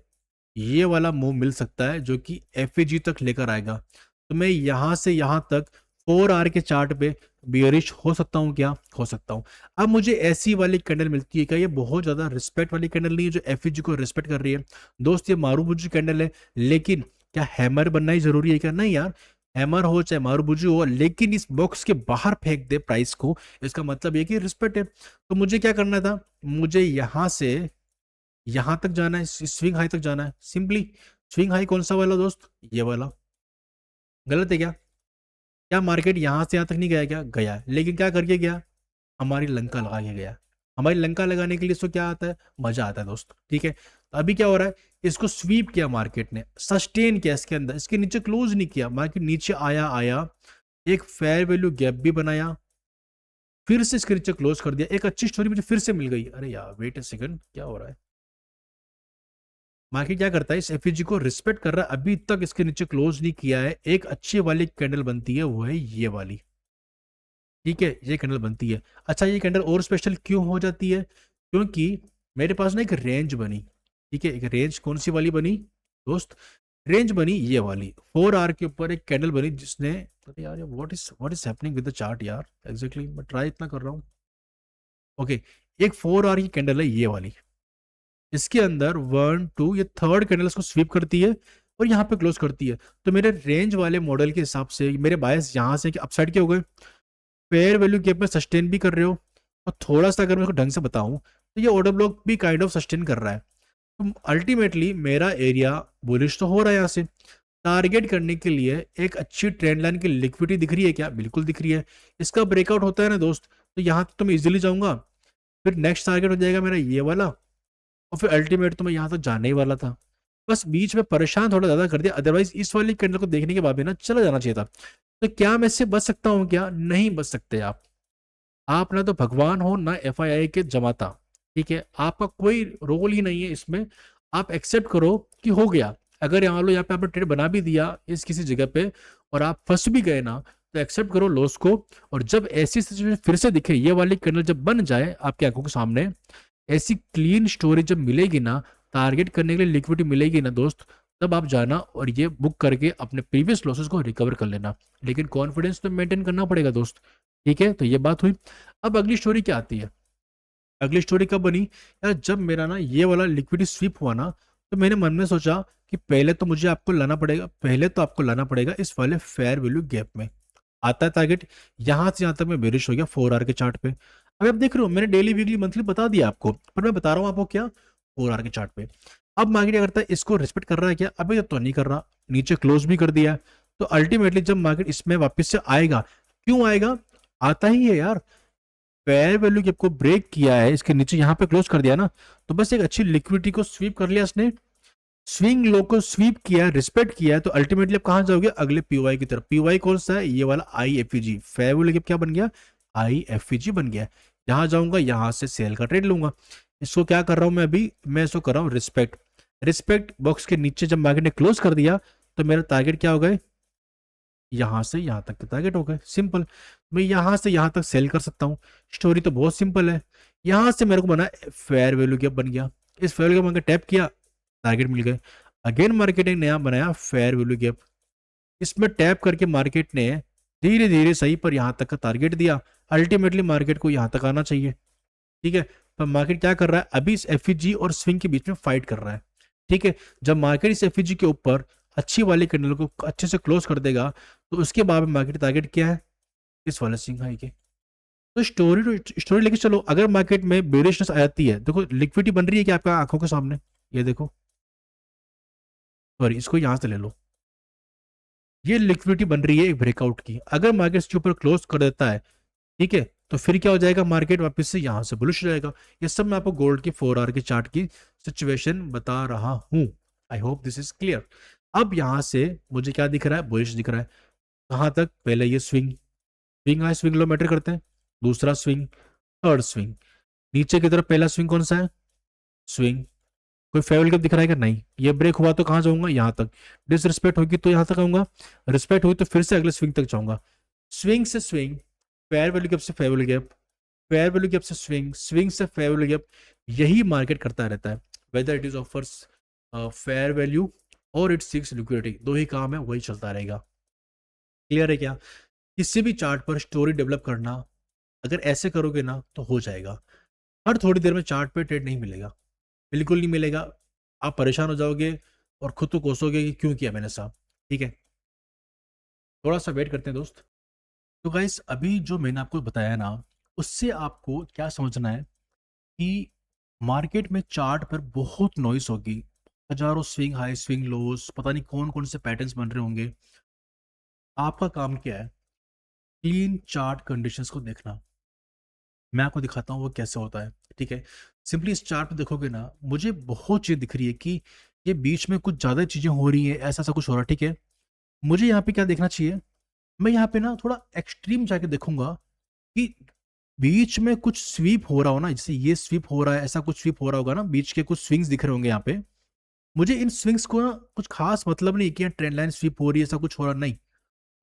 ये वाला मूव मिल सकता है जो कि एफएजी तक लेकर आएगा, तो मैं यहां से यहां तक 4 आवर के चार्ट पे बियरिश हो सकता हूं, क्या हो सकता हूं। अब मुझे ऐसी वाली कैंडल मिलती है क्या, ये बहुत ज्यादा रिस्पेक्ट वाली कैंडल नहीं है जो एफएजी को रिस्पेक्ट कर रही है दोस्त, ये मारूबुजी कैंडल है, लेकिन क्या हैमर बनना ही जरूरी है क्या? नहीं यार, हैमर हो चाहे मारूबुजी हो, लेकिन इस बॉक्स के बाहर फेंक दे प्राइस को, इसका मतलब ये कि रिस्पेक्ट है। तो मुझे क्या करना था, मुझे यहां से यहां तक जाना है, स्विंग हाई तक जाना है सिंपली। स्विंग हाई कौन सा वाला दोस्त, ये वाला। गलत है क्या? क्या मार्केट यहां से यहां तक नहीं गया, क्या गया, लेकिन क्या करके गया, हमारी लंका लगा के गया। हमारी लंका लगाने के लिए इसको क्या आता है, मजा आता है दोस्त, ठीक है। तो अभी क्या हो रहा है, इसको स्वीप किया मार्केट ने, सस्टेन किया इसके अंदर, इसके नीचे क्लोज नहीं किया, मार्केट नीचे आया आया, एक फेयर वैल्यू गैप भी बनाया, फिर से इसके नीचे क्लोज कर दिया, एक अच्छी स्टोरी मुझे फिर से मिल गई। अरे यार वेट ए सेकंड, क्या हो रहा है, मार्केट क्या करता है, इस एफईजी को रिस्पेक्ट कर रहा है, अभी तक इसके नीचे क्लोज नहीं किया है, एक अच्छी वाली कैंडल बनती है, वो है ये वाली, ठीक है, ये कैंडल बनती है। अच्छा, ये कैंडल और स्पेशल क्यों हो जाती है, क्योंकि मेरे पास ना एक रेंज बनी, ठीक है, एक रेंज कौन सी वाली बनी दोस्त, रेंज बनी ये वाली, 4 आवर के ऊपर एक कैंडल बनी जिसने, अरे यार what is happening with the chart यार, एग्जैक्टली मैं ट्राई इतना कर रहा हूँ। ओके, एक 4 आवर की कैंडल है ये वाली, इसके अंदर 1 2, ये थर्ड कैंडल इसको स्वीप करती है और यहाँ पे क्लोज करती है। तो मेरे रेंज वाले मॉडल के हिसाब से मेरे बायस यहाँ से अपसाइड के हो गए, फेयर वैल्यू गैप में सस्टेन भी कर रहे हो, और थोड़ा सा अगर मैं ढंग से बताऊं तो ये ऑर्डर ब्लॉक भी काइंड ऑफ सस्टेन कर रहा है। तो अल्टीमेटली मेरा एरिया बुलिश तो हो रहा है, यहाँ से टारगेट करने के लिए एक अच्छी ट्रेंड लाइन की लिक्विडिटी दिख रही है क्या, बिल्कुल दिख रही है। इसका ब्रेकआउट होता है ना दोस्त, तो यहाँ तो मैं इजीली जाऊंगा, फिर नेक्स्ट टारगेट हो जाएगा मेरा ये वाला, और फिर अल्टीमेट तो मैं यहाँ तक जाने ही वाला था, बस बीच में परेशान थोड़ा ज्यादा कर दिया, अदरवाइज इस वाली कैंडल को देखने के बाद भी ना चला जाना चाहिए था। तो क्या मैं इससे बच सकता हूँ? क्या नहीं बच सकते आप ना तो भगवान हो ना एफआईआई के जमाता, ठीक है, आपका कोई रोल ही नहीं है इसमें। आप एक्सेप्ट करो कि हो गया। अगर यहाँ लो यहाँ पे आपने ट्रेड बना भी दिया इस किसी जगह पे और आप फंस भी गए ना, तो एक्सेप्ट करो लॉस को। और जब ऐसी सिचुएशन फिर से दिखे, ये वाली कैंडल जब बन जाए आपकी आंखों के सामने, ऐसी क्लीन स्टोरी जब मिलेगी ना, टारगेट करने के लिए लिक्विडिटी मिलेगी ना दोस्त, तब आप जाना और ये बुक करके अपने प्रीवियस लॉसेस को रिकवर कर लेना। लेकिन कॉन्फिडेंस तो मेंटेन करना पड़ेगा दोस्त, ठीक है। तो ये बात हुई। अब अगली स्टोरी क्या आती है? अगली स्टोरी कब बनी यार? जब मेरा ना ये वाला लिक्विडिटी स्वीप हुआ ना, तो मैंने मन में सोचा कि पहले तो मुझे आपको लाना पड़ेगा, पहले तो आपको लाना पड़ेगा इस वाले फेयर वैल्यू गैप में। आता है टारगेट, यहां से यहां तक मैं बेरिश हो गया 4 आवर के चार्ट पे। अभी आप देख रहे हो मैंने डेली वीकली मंथली बता दिया आपको, पर मैं बता रहा हूँ आपको क्या, 4 आवर के चार्ट पे। अब मार्केट क्या करता है, इसको रिस्पेक्ट कर रहा है क्या? अभी तो नहीं कर रहा, नीचे क्लोज भी कर दिया है। तो अल्टीमेटली जब मार्केट इसमें वापस से आएगा, क्यों आएगा? आता ही है यार, फेयर वैल्यू गैप को ब्रेक किया है, इसके नीचे यहाँ पे क्लोज कर दिया ना, तो बस एक अच्छी लिक्विडिटी को स्वीप कर लिया इसने, स्विंग लो को स्वीप किया, रिस्पेक्ट किया। तो अल्टीमेटली आप कहां जाओगे? अगले पीवाई की तरफ। पीवाई कौन सा है? ये वाला IFEG, फेयर वैल्यू गैप क्या बन गया? IFEG बन गया। यहां जाऊंगा, यहां से सेल का ट्रेड लूंगा। इसको क्या कर रहा हूं मैं अभी? मैं इसको कर रहा हूं रिस्पेक्ट। रिस्पेक्ट बॉक्स के नीचे जब मार्केट ने क्लोज कर दिया, तो मेरा टारगेट क्या हो गए? यहां से यहां तक के टारगेट हो गए, सिंपल। मैं यहां से यहां तक सेल कर सकता हूं। स्टोरी तो बहुत सिंपल है। यहां से मेरे को बना फेयर वैल्यू गैप बन गया, इस फेयर वैल्यू गैप टैप किया, टारगेट मिल गए। अगेन मार्केट ने नया बनाया फेयर वैल्यू गैप, इसमें टैप करके मार्केट ने धीरे धीरे सही पर यहां तक का टारगेट दिया। अल्टीमेटली मार्केट को यहां तक आना चाहिए, ठीक है। पर मार्केट क्या कर रहा है? अभी इस FEG और स्विंग के बीच में फाइट कर रहा है, ठीक है। जब मार्केट इस FEG के ऊपर अच्छी वाली कैंडल को अच्छे से क्लोज कर देगा, तो उसके बाद में मार्केट टारगेट क्या है? इस वाले स्विंग हाई के। तो स्टोरी लेके चलो। अगर मार्केट में बेरिशनेस आ जाती है, देखो लिक्विडिटी बन रही है क्या आपका आंखों के सामने? ये देखो, सॉरी इसको यहां से ले लो, ये लिक्विडिटी बन रही है एक ब्रेकआउट की। अगर मार्केट इसके ऊपर क्लोज कर देता है, ठीक है, तो फिर क्या हो जाएगा? मार्केट वापस से यहां से बुलिश हो जाएगा। ये सब मैं आपको गोल्ड की 4 आवर के चार्ट की सिचुएशन बता रहा हूं। आई होप दिस इज क्लियर। अब यहां से मुझे क्या दिख रहा है? बुलिश दिख रहा है। कहां तक? पहले ये स्विंग, स्विंग हाई स्विंग लो मैटर करते हैं, दूसरा स्विंग, थर्ड स्विंग। नीचे की तरफ पहला स्विंग कौन सा है? स्विंग। कोई फेवल कप दिख रहा है क्या? नहीं। ये ब्रेक हुआ तो कहां जाऊंगा? यहां तक। डिसरिस्पेक्ट होगी तो यहां तक आऊंगा, रिस्पेक्ट हुई तो फिर से अगले स्विंग तक जाऊंगा। स्विंग से स्विंग, फेयर वैल्यू गैप से fair value gap, fair value gap से स्विंग, स्विंग से फेयर वैल्यू गैप। यही मार्केट करता रहता है, whether it is offers fair value और इट सीक्स लिक्विडिटी, दो ही काम है, वही चलता रहेगा। क्लियर है क्या? किसी भी चार्ट पर स्टोरी डेवलप करना, अगर ऐसे करोगे ना तो हो जाएगा। हर थोड़ी देर में चार्ट पे ट्रेड नहीं मिलेगा, बिल्कुल नहीं मिलेगा। आप परेशान हो जाओगे और खुद को कोसोगे कि क्यों किया मैंने साहब, ठीक है। थोड़ा सा वेट करते हैं दोस्त। तो गाइस अभी जो मैंने आपको बताया ना, उससे आपको क्या समझना है कि मार्केट में चार्ट पर बहुत नॉइस होगी, हजारों स्विंग हाई स्विंग लोस, पता नहीं कौन कौन से पैटर्न्स बन रहे होंगे। आपका काम क्या है? क्लीन चार्ट कंडीशंस को देखना। मैं आपको दिखाता हूँ वो कैसे होता है, ठीक है। सिंपली इस चार्ट पे देखोगे ना, मुझे बहुत चीज दिख रही है कि ये बीच में कुछ ज्यादा चीजें हो रही है, ऐसा ऐसा कुछ हो रहा है, ठीक है। मुझे यहाँ पे क्या देखना चाहिए? मैं यहाँ पे ना थोड़ा एक्सट्रीम जाके देखूंगा कि बीच में कुछ स्वीप हो रहा हो ना, जैसे ये स्वीप हो रहा है, ऐसा कुछ स्वीप हो रहा होगा ना, बीच के कुछ स्विंग्स दिख रहे होंगे यहाँ पे। मुझे इन स्विंग्स को ना कुछ खास मतलब नहीं कि यहाँ ट्रेंड लाइन स्वीप हो रही है, ऐसा कुछ हो रहा नहीं।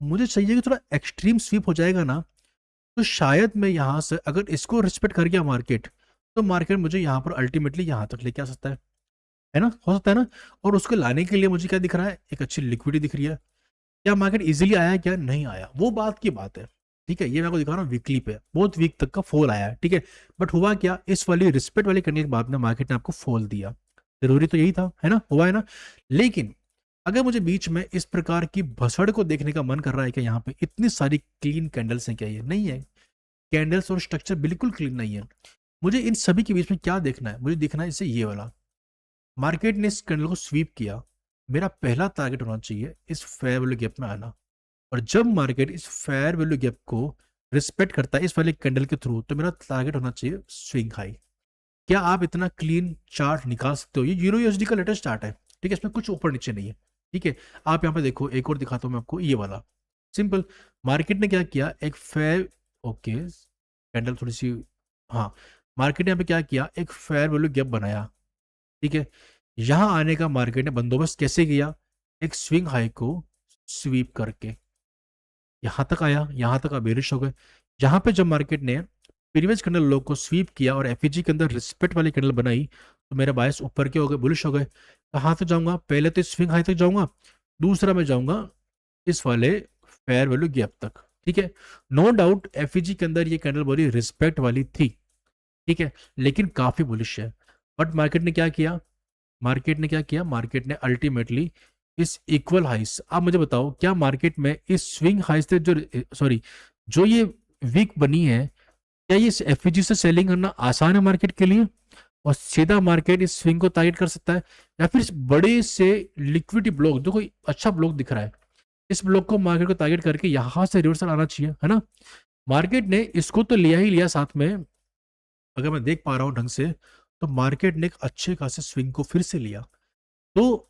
मुझे चाहिए कि थोड़ा एक्सट्रीम स्वीप हो जाएगा ना, तो शायद मैं यहाँ से अगर इसको रिस्पेक्ट कर गया मार्केट, तो मार्केट मुझे यहाँ पर अल्टीमेटली यहाँ तक लेके आ सकता है ना, हो सकता है ना। और उसको लाने के लिए मुझे क्या दिख रहा है? एक अच्छी लिक्विडिटी दिख रही है। क्या मार्केट इजीली आया? क्या नहीं आया, वो बात की बात है, ठीक है। ये मैं आपको दिखा रहा हूँ वीकली पे, बहुत वीक तक का फॉल आया है, ठीक है। बट हुआ क्या? इस वाली रिस्पेक्ट वाली करने के बाद में मार्केट ने आपको फॉल दिया, जरूरी तो यही था, है ना, हुआ है ना। लेकिन अगर मुझे बीच में इस प्रकार की भसड़ को देखने का मन कर रहा है कि यहाँ पे इतनी सारी क्लीन कैंडल्स हैं, क्या ये नहीं है? कैंडल्स और स्ट्रक्चर बिल्कुल क्लीन नहीं है। मुझे इन सभी के बीच में क्या देखना है? मुझे देखना है इसे ये वाला, मार्केट ने इस कैंडल को स्वीप किया, मेरा पहला टारगेट होना चाहिए इस फेयर वैल्यू गैप में आना। और जब मार्केट इस फेयर वैल्यू गैप को रिस्पेक्ट करता है इस वाले कैंडल के थ्रू, तो मेरा टारगेट होना चाहिए स्विंग हाई। क्या आप इतना क्लीन चार्ट निकाल सकते हो? ये यूरो यूएसडी का लेटेस्ट चार्ट है, ठीक है, इसमें कुछ ऊपर नीचे नहीं है, ठीक है। आप यहाँ पे देखो, एक और दिखाता हूँ मैं आपको, ये वाला सिंपल। मार्केट ने क्या किया, एक फेयर, ओके, कैंडल थोड़ी सी, हाँ, मार्केट ने यहाँ पे क्या किया, एक फेयर वैल्यू गैप बनाया, ठीक है। यहाँ आने का मार्केट ने बंदोबस्त कैसे किया, एक स्विंग हाई को स्वीप करके यहाँ तक आया, यहाँ तक बेरिश हो गए। यहाँ पे जब मार्केट ने प्रीवियस कैंडल लो को स्वीप किया और एफईजी के अंदर रिस्पेक्ट वाली कैंडल बनाई, तो मेरे बायस ऊपर के हो गए, बुलिश हो गए। कहाँ तक जाऊंगा, पहले तो स्विंग हाई तक जाऊंगा, दूसरा मैं जाऊंगा इस वाले फेयर वैल्यू गैप तक, ठीक है। नो डाउट एफईजी के अंदर ये कैंडल बड़ी रिस्पेक्ट वाली थी, ठीक है, लेकिन काफी बुलिश है। बट मार्केट ने क्या किया, मार्केट ने अल्टीमेटली इस इक्वल हाइस, आप मुझे बताओ क्या मार्केट में इस स्विंग हाइस से जो, सॉरी, जो ये वीक बनी है, क्या ये एफईजी से सेलिंग करना आसान है मार्केट के लिए, और सीधा मार्केट इस स्विंग को टारगेट कर सकता है, या फिर इस बड़े से लिक्विडिटी ब्लॉक जो कोई अच्छा ब्लॉक दिख रहा है, इस ब्लॉक को मार्केट को टारगेट करके यहां से रिवर्सल आना चाहिए, है ना। मार्केट ने इसको तो लिया ही लिया, साथ में अगर मैं देख पा रहा हूं ढंग से, तो मार्केट ने एक अच्छे खासे स्विंग को फिर से लिया। तो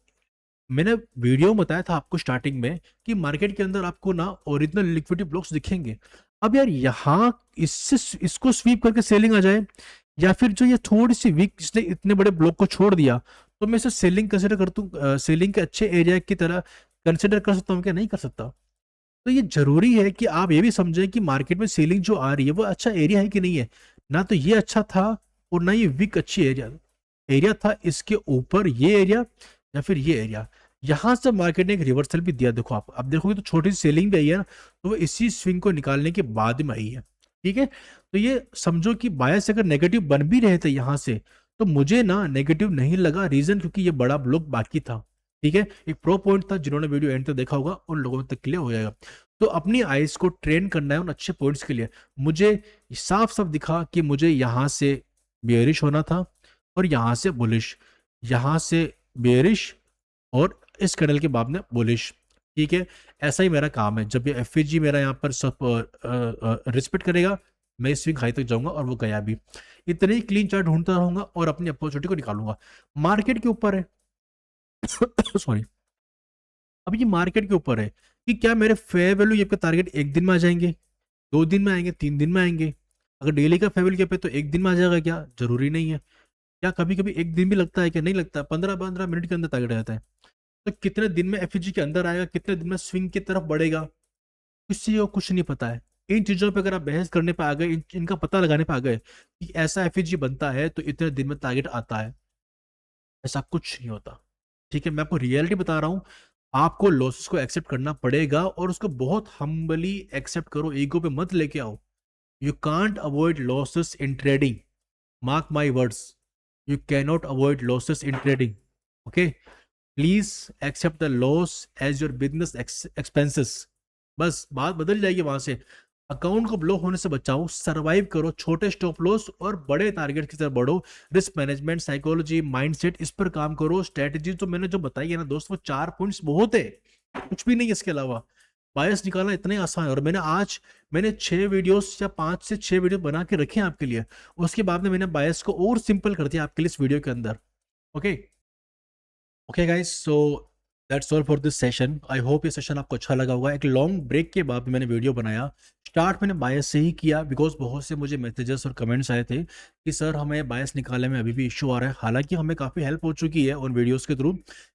मैंने वीडियो में बताया था आपको स्टार्टिंग में कि मार्केट के अंदर आपको ना ओरिजिनल लिक्विडिटी ब्लॉक्स दिखेंगे। अब यार यहाँ इससे इसको स्वीप करके सेलिंग आ जाए, या फिर जो ये थोड़ी सी वीक जिसने इतने बड़े ब्लॉक को छोड़ दिया, तो मैं इसे सेलिंग कंसिडर करता, सेलिंग के अच्छे एरिया की तरह कंसिडर कर सकता हूँ क्या, नहीं कर सकता। तो ये जरूरी है कि आप ये भी समझें कि मार्केट में सेलिंग जो आ रही है वो अच्छा एरिया है कि नहीं है। ना तो ये अच्छा था और ना ये वीक अच्छी एरिया एरिया था, इसके ऊपर ये एरिया या फिर ये एरिया, यहां से मार्केट ने एक रिवर्सल भी दिया। देखो आप अब देखोगे तो छोटी सी सेलिंग भी आई है ना, तो वो इसी स्विंग को निकालने के बाद में आई है, ठीक है। तो ये समझो कि बायस अगर नेगेटिव बन भी रहे थे यहां से, तो मुझे ना नेगेटिव नहीं लगा, रीजन क्योंकि ये बड़ा ब्लॉक बाकी था, ठीक है। एक प्रो पॉइंट था, जिन्होंने वीडियो एंड तक देखा होगा उन लोगों तक क्लियर हो जाएगा। तो अपनी आइज को ट्रेन करना है उन अच्छे पॉइंट्स के लिए। मुझे साफ साफ दिखा कि मुझे यहां से बेयरिश होना था और यहां से बुलिश, यहां से बेयरिश और इस कैंडल के बाद में बुलिश, ठीक है। ऐसा ही मेरा काम है, जब ये एफएजी मेरा यहाँ पर सब रिस्पेक्ट करेगा, मैं स्विंग हाई तक जाऊंगा, और वो गया भी। इतने ही क्लीन चार्ट ढूंढता रहूंगा और अपनी अपॉर्चुनिटी को निकालूंगा। मार्केट के ऊपर है सॉरी, अब ये मार्केट के ऊपर है कि क्या मेरे फेयर वैल्यू ये टारगेट एक दिन में आ जाएंगे, 2 दिन में आएंगे, 3 दिन में आएंगे। अगर डेली का फेयर वैल्यू क्या पे तो एक दिन में आ जाएगा क्या, जरूरी नहीं है। क्या कभी कभी एक दिन भी लगता है, क्या नहीं लगता, 15-15 मिनट के अंदर टारगेट आ जाता है। तो कितने दिन में एफईजी के अंदर आएगा, कितने दिन में स्विंग की तरफ बढ़ेगा, किसी को कुछ नहीं पता है। इन चीजों पे अगर आप बहस करने पे आ गए, इनका पता लगाने पे आ गए कि ऐसा एफईजी बनता है तो इतने दिन में टारगेट आता है, ऐसा कुछ नहीं होता, ठीक है। मैं आपको रियलिटी बता रहा हूं, आपको लॉसेस को एक्सेप्ट करना पड़ेगा और उसको बहुत हम्बली एक्सेप्ट करो, ईगो पे मत लेके आओ। You can't avoid losses in trading, mark my words, you cannot avoid losses in trading, okay. Please accept the loss as your business expenses, बस बात बदल जाएगी वहां से। अकाउंट को ब्लॉक होने से बचाओ, सरवाइव करो, छोटे स्टॉप लॉस और बड़े टारगेट की तरफ बढ़ो। रिस्क मैनेजमेंट, साइकोलॉजी, माइंडसेट, इस पर काम करो। स्ट्रेटजी तो मैंने जो बताई है ना दोस्त, वो 4 पॉइंट्स बहुत है, कुछ भी नहीं है इसके अलावा। बायस निकालना इतना ही आसान है, और मैंने 6 वीडियोस या 5 से 6 वीडियो बना के रखे हैं आपके लिए। उसके बाद में मैंने बायस को और सिंपल कर दिया आपके लिए इस वीडियो के अंदर, okay. Okay guys, so that's all for this session. I hope ये सेशन आपको अच्छा लगा होगा। एक लॉन्ग ब्रेक के बाद मैंने वीडियो बनाया। स्टार्ट मैंने बायस से ही किया, बिकॉज बहुत से मुझे मैसेजेस और कमेंट्स आए थे कि सर हमें बायस निकालने में अभी भी इशू आ रहा है। हालांकि हमें काफ़ी हेल्प हो चुकी है उन वीडियोज़ के थ्रू,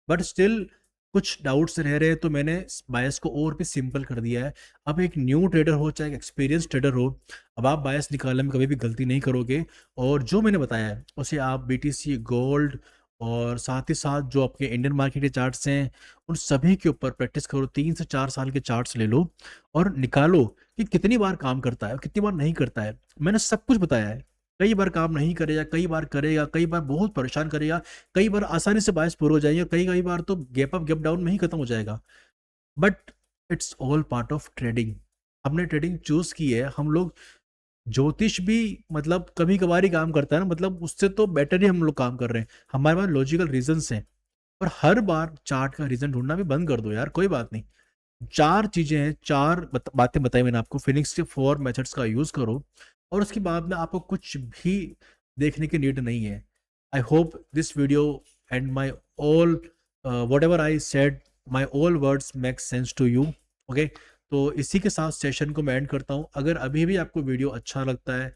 बट स्टिल कुछ डाउट्स रह रहे हैं, तो मैंने बायस को और भी सिंपल कर दिया है। अब एक न्यू ट्रेडर हो चाहे एक्सपीरियंस ट्रेडर हो, अब आप बायस निकालने में कभी भी गलती नहीं करोगे। और जो मैंने बताया है उसे आप बीटीसी, गोल्ड और साथ ही साथ जो आपके इंडियन मार्केट के चार्ट्स हैं, उन सभी के ऊपर प्रैक्टिस करो। 3 से 4 साल के चार्ट्स ले लो और निकालो कि कितनी बार काम करता है और कितनी बार नहीं करता है। मैंने सब कुछ बताया है। कई बार काम नहीं करेगा, कई बार करेगा, कई बार बहुत परेशान करेगा, कई बार आसानी से बायस पूरा हो जाएगा, कई कई बार तो गैप अप गैप डाउन में ही खत्म हो जाएगा। But it's all part of trading. हमने ट्रेडिंग चूज की है। हम लोग ज्योतिष भी मतलब कभी कभार ही काम करता है ना, मतलब उससे तो बेटर ही हम लोग काम कर रहे हैं। हमारे पास लॉजिकल रीजंस हैं, और हर बार चार्ट का रीजन ढूंढना भी बंद कर दो यार, कोई बात नहीं। 4 चीजें हैं, बातें बताई मैंने आपको। फिनिक्स के 4 मेथड्स का यूज करो, और उसके बाद में आपको कुछ भी देखने की नीड नहीं है। I hope this video and my all whatever I said, my all words make sense to you. Okay, तो इसी के साथ सेशन को मैं एंड करता हूँ। अगर अभी भी आपको वीडियो अच्छा लगता है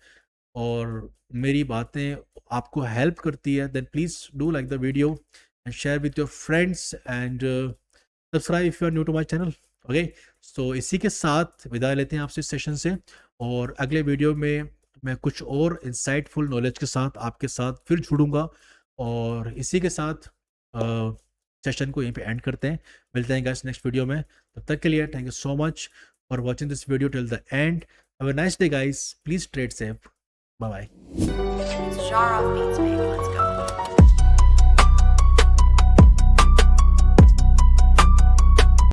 और मेरी बातें आपको हेल्प करती है, then please do like the video and share with your friends and subscribe if you are new to my channel. Okay, so इसी के साथ विदा लेते हैं आपसे इस सेशन से, और अगले वीडियो में मैं कुछ और इंसाइटफुल नॉलेज के साथ आपके साथ फिर जुड़ूंगा। और इसी के साथ सेशन को यहीं पे एंड करते हैं। मिलते हैं गाइस नेक्स्ट वीडियो में। तब तक के लिए thank you so much for watching this video till the end. Have a nice day guys, please trade safe, bye bye. It's Jar of Beats, baby. Let's go.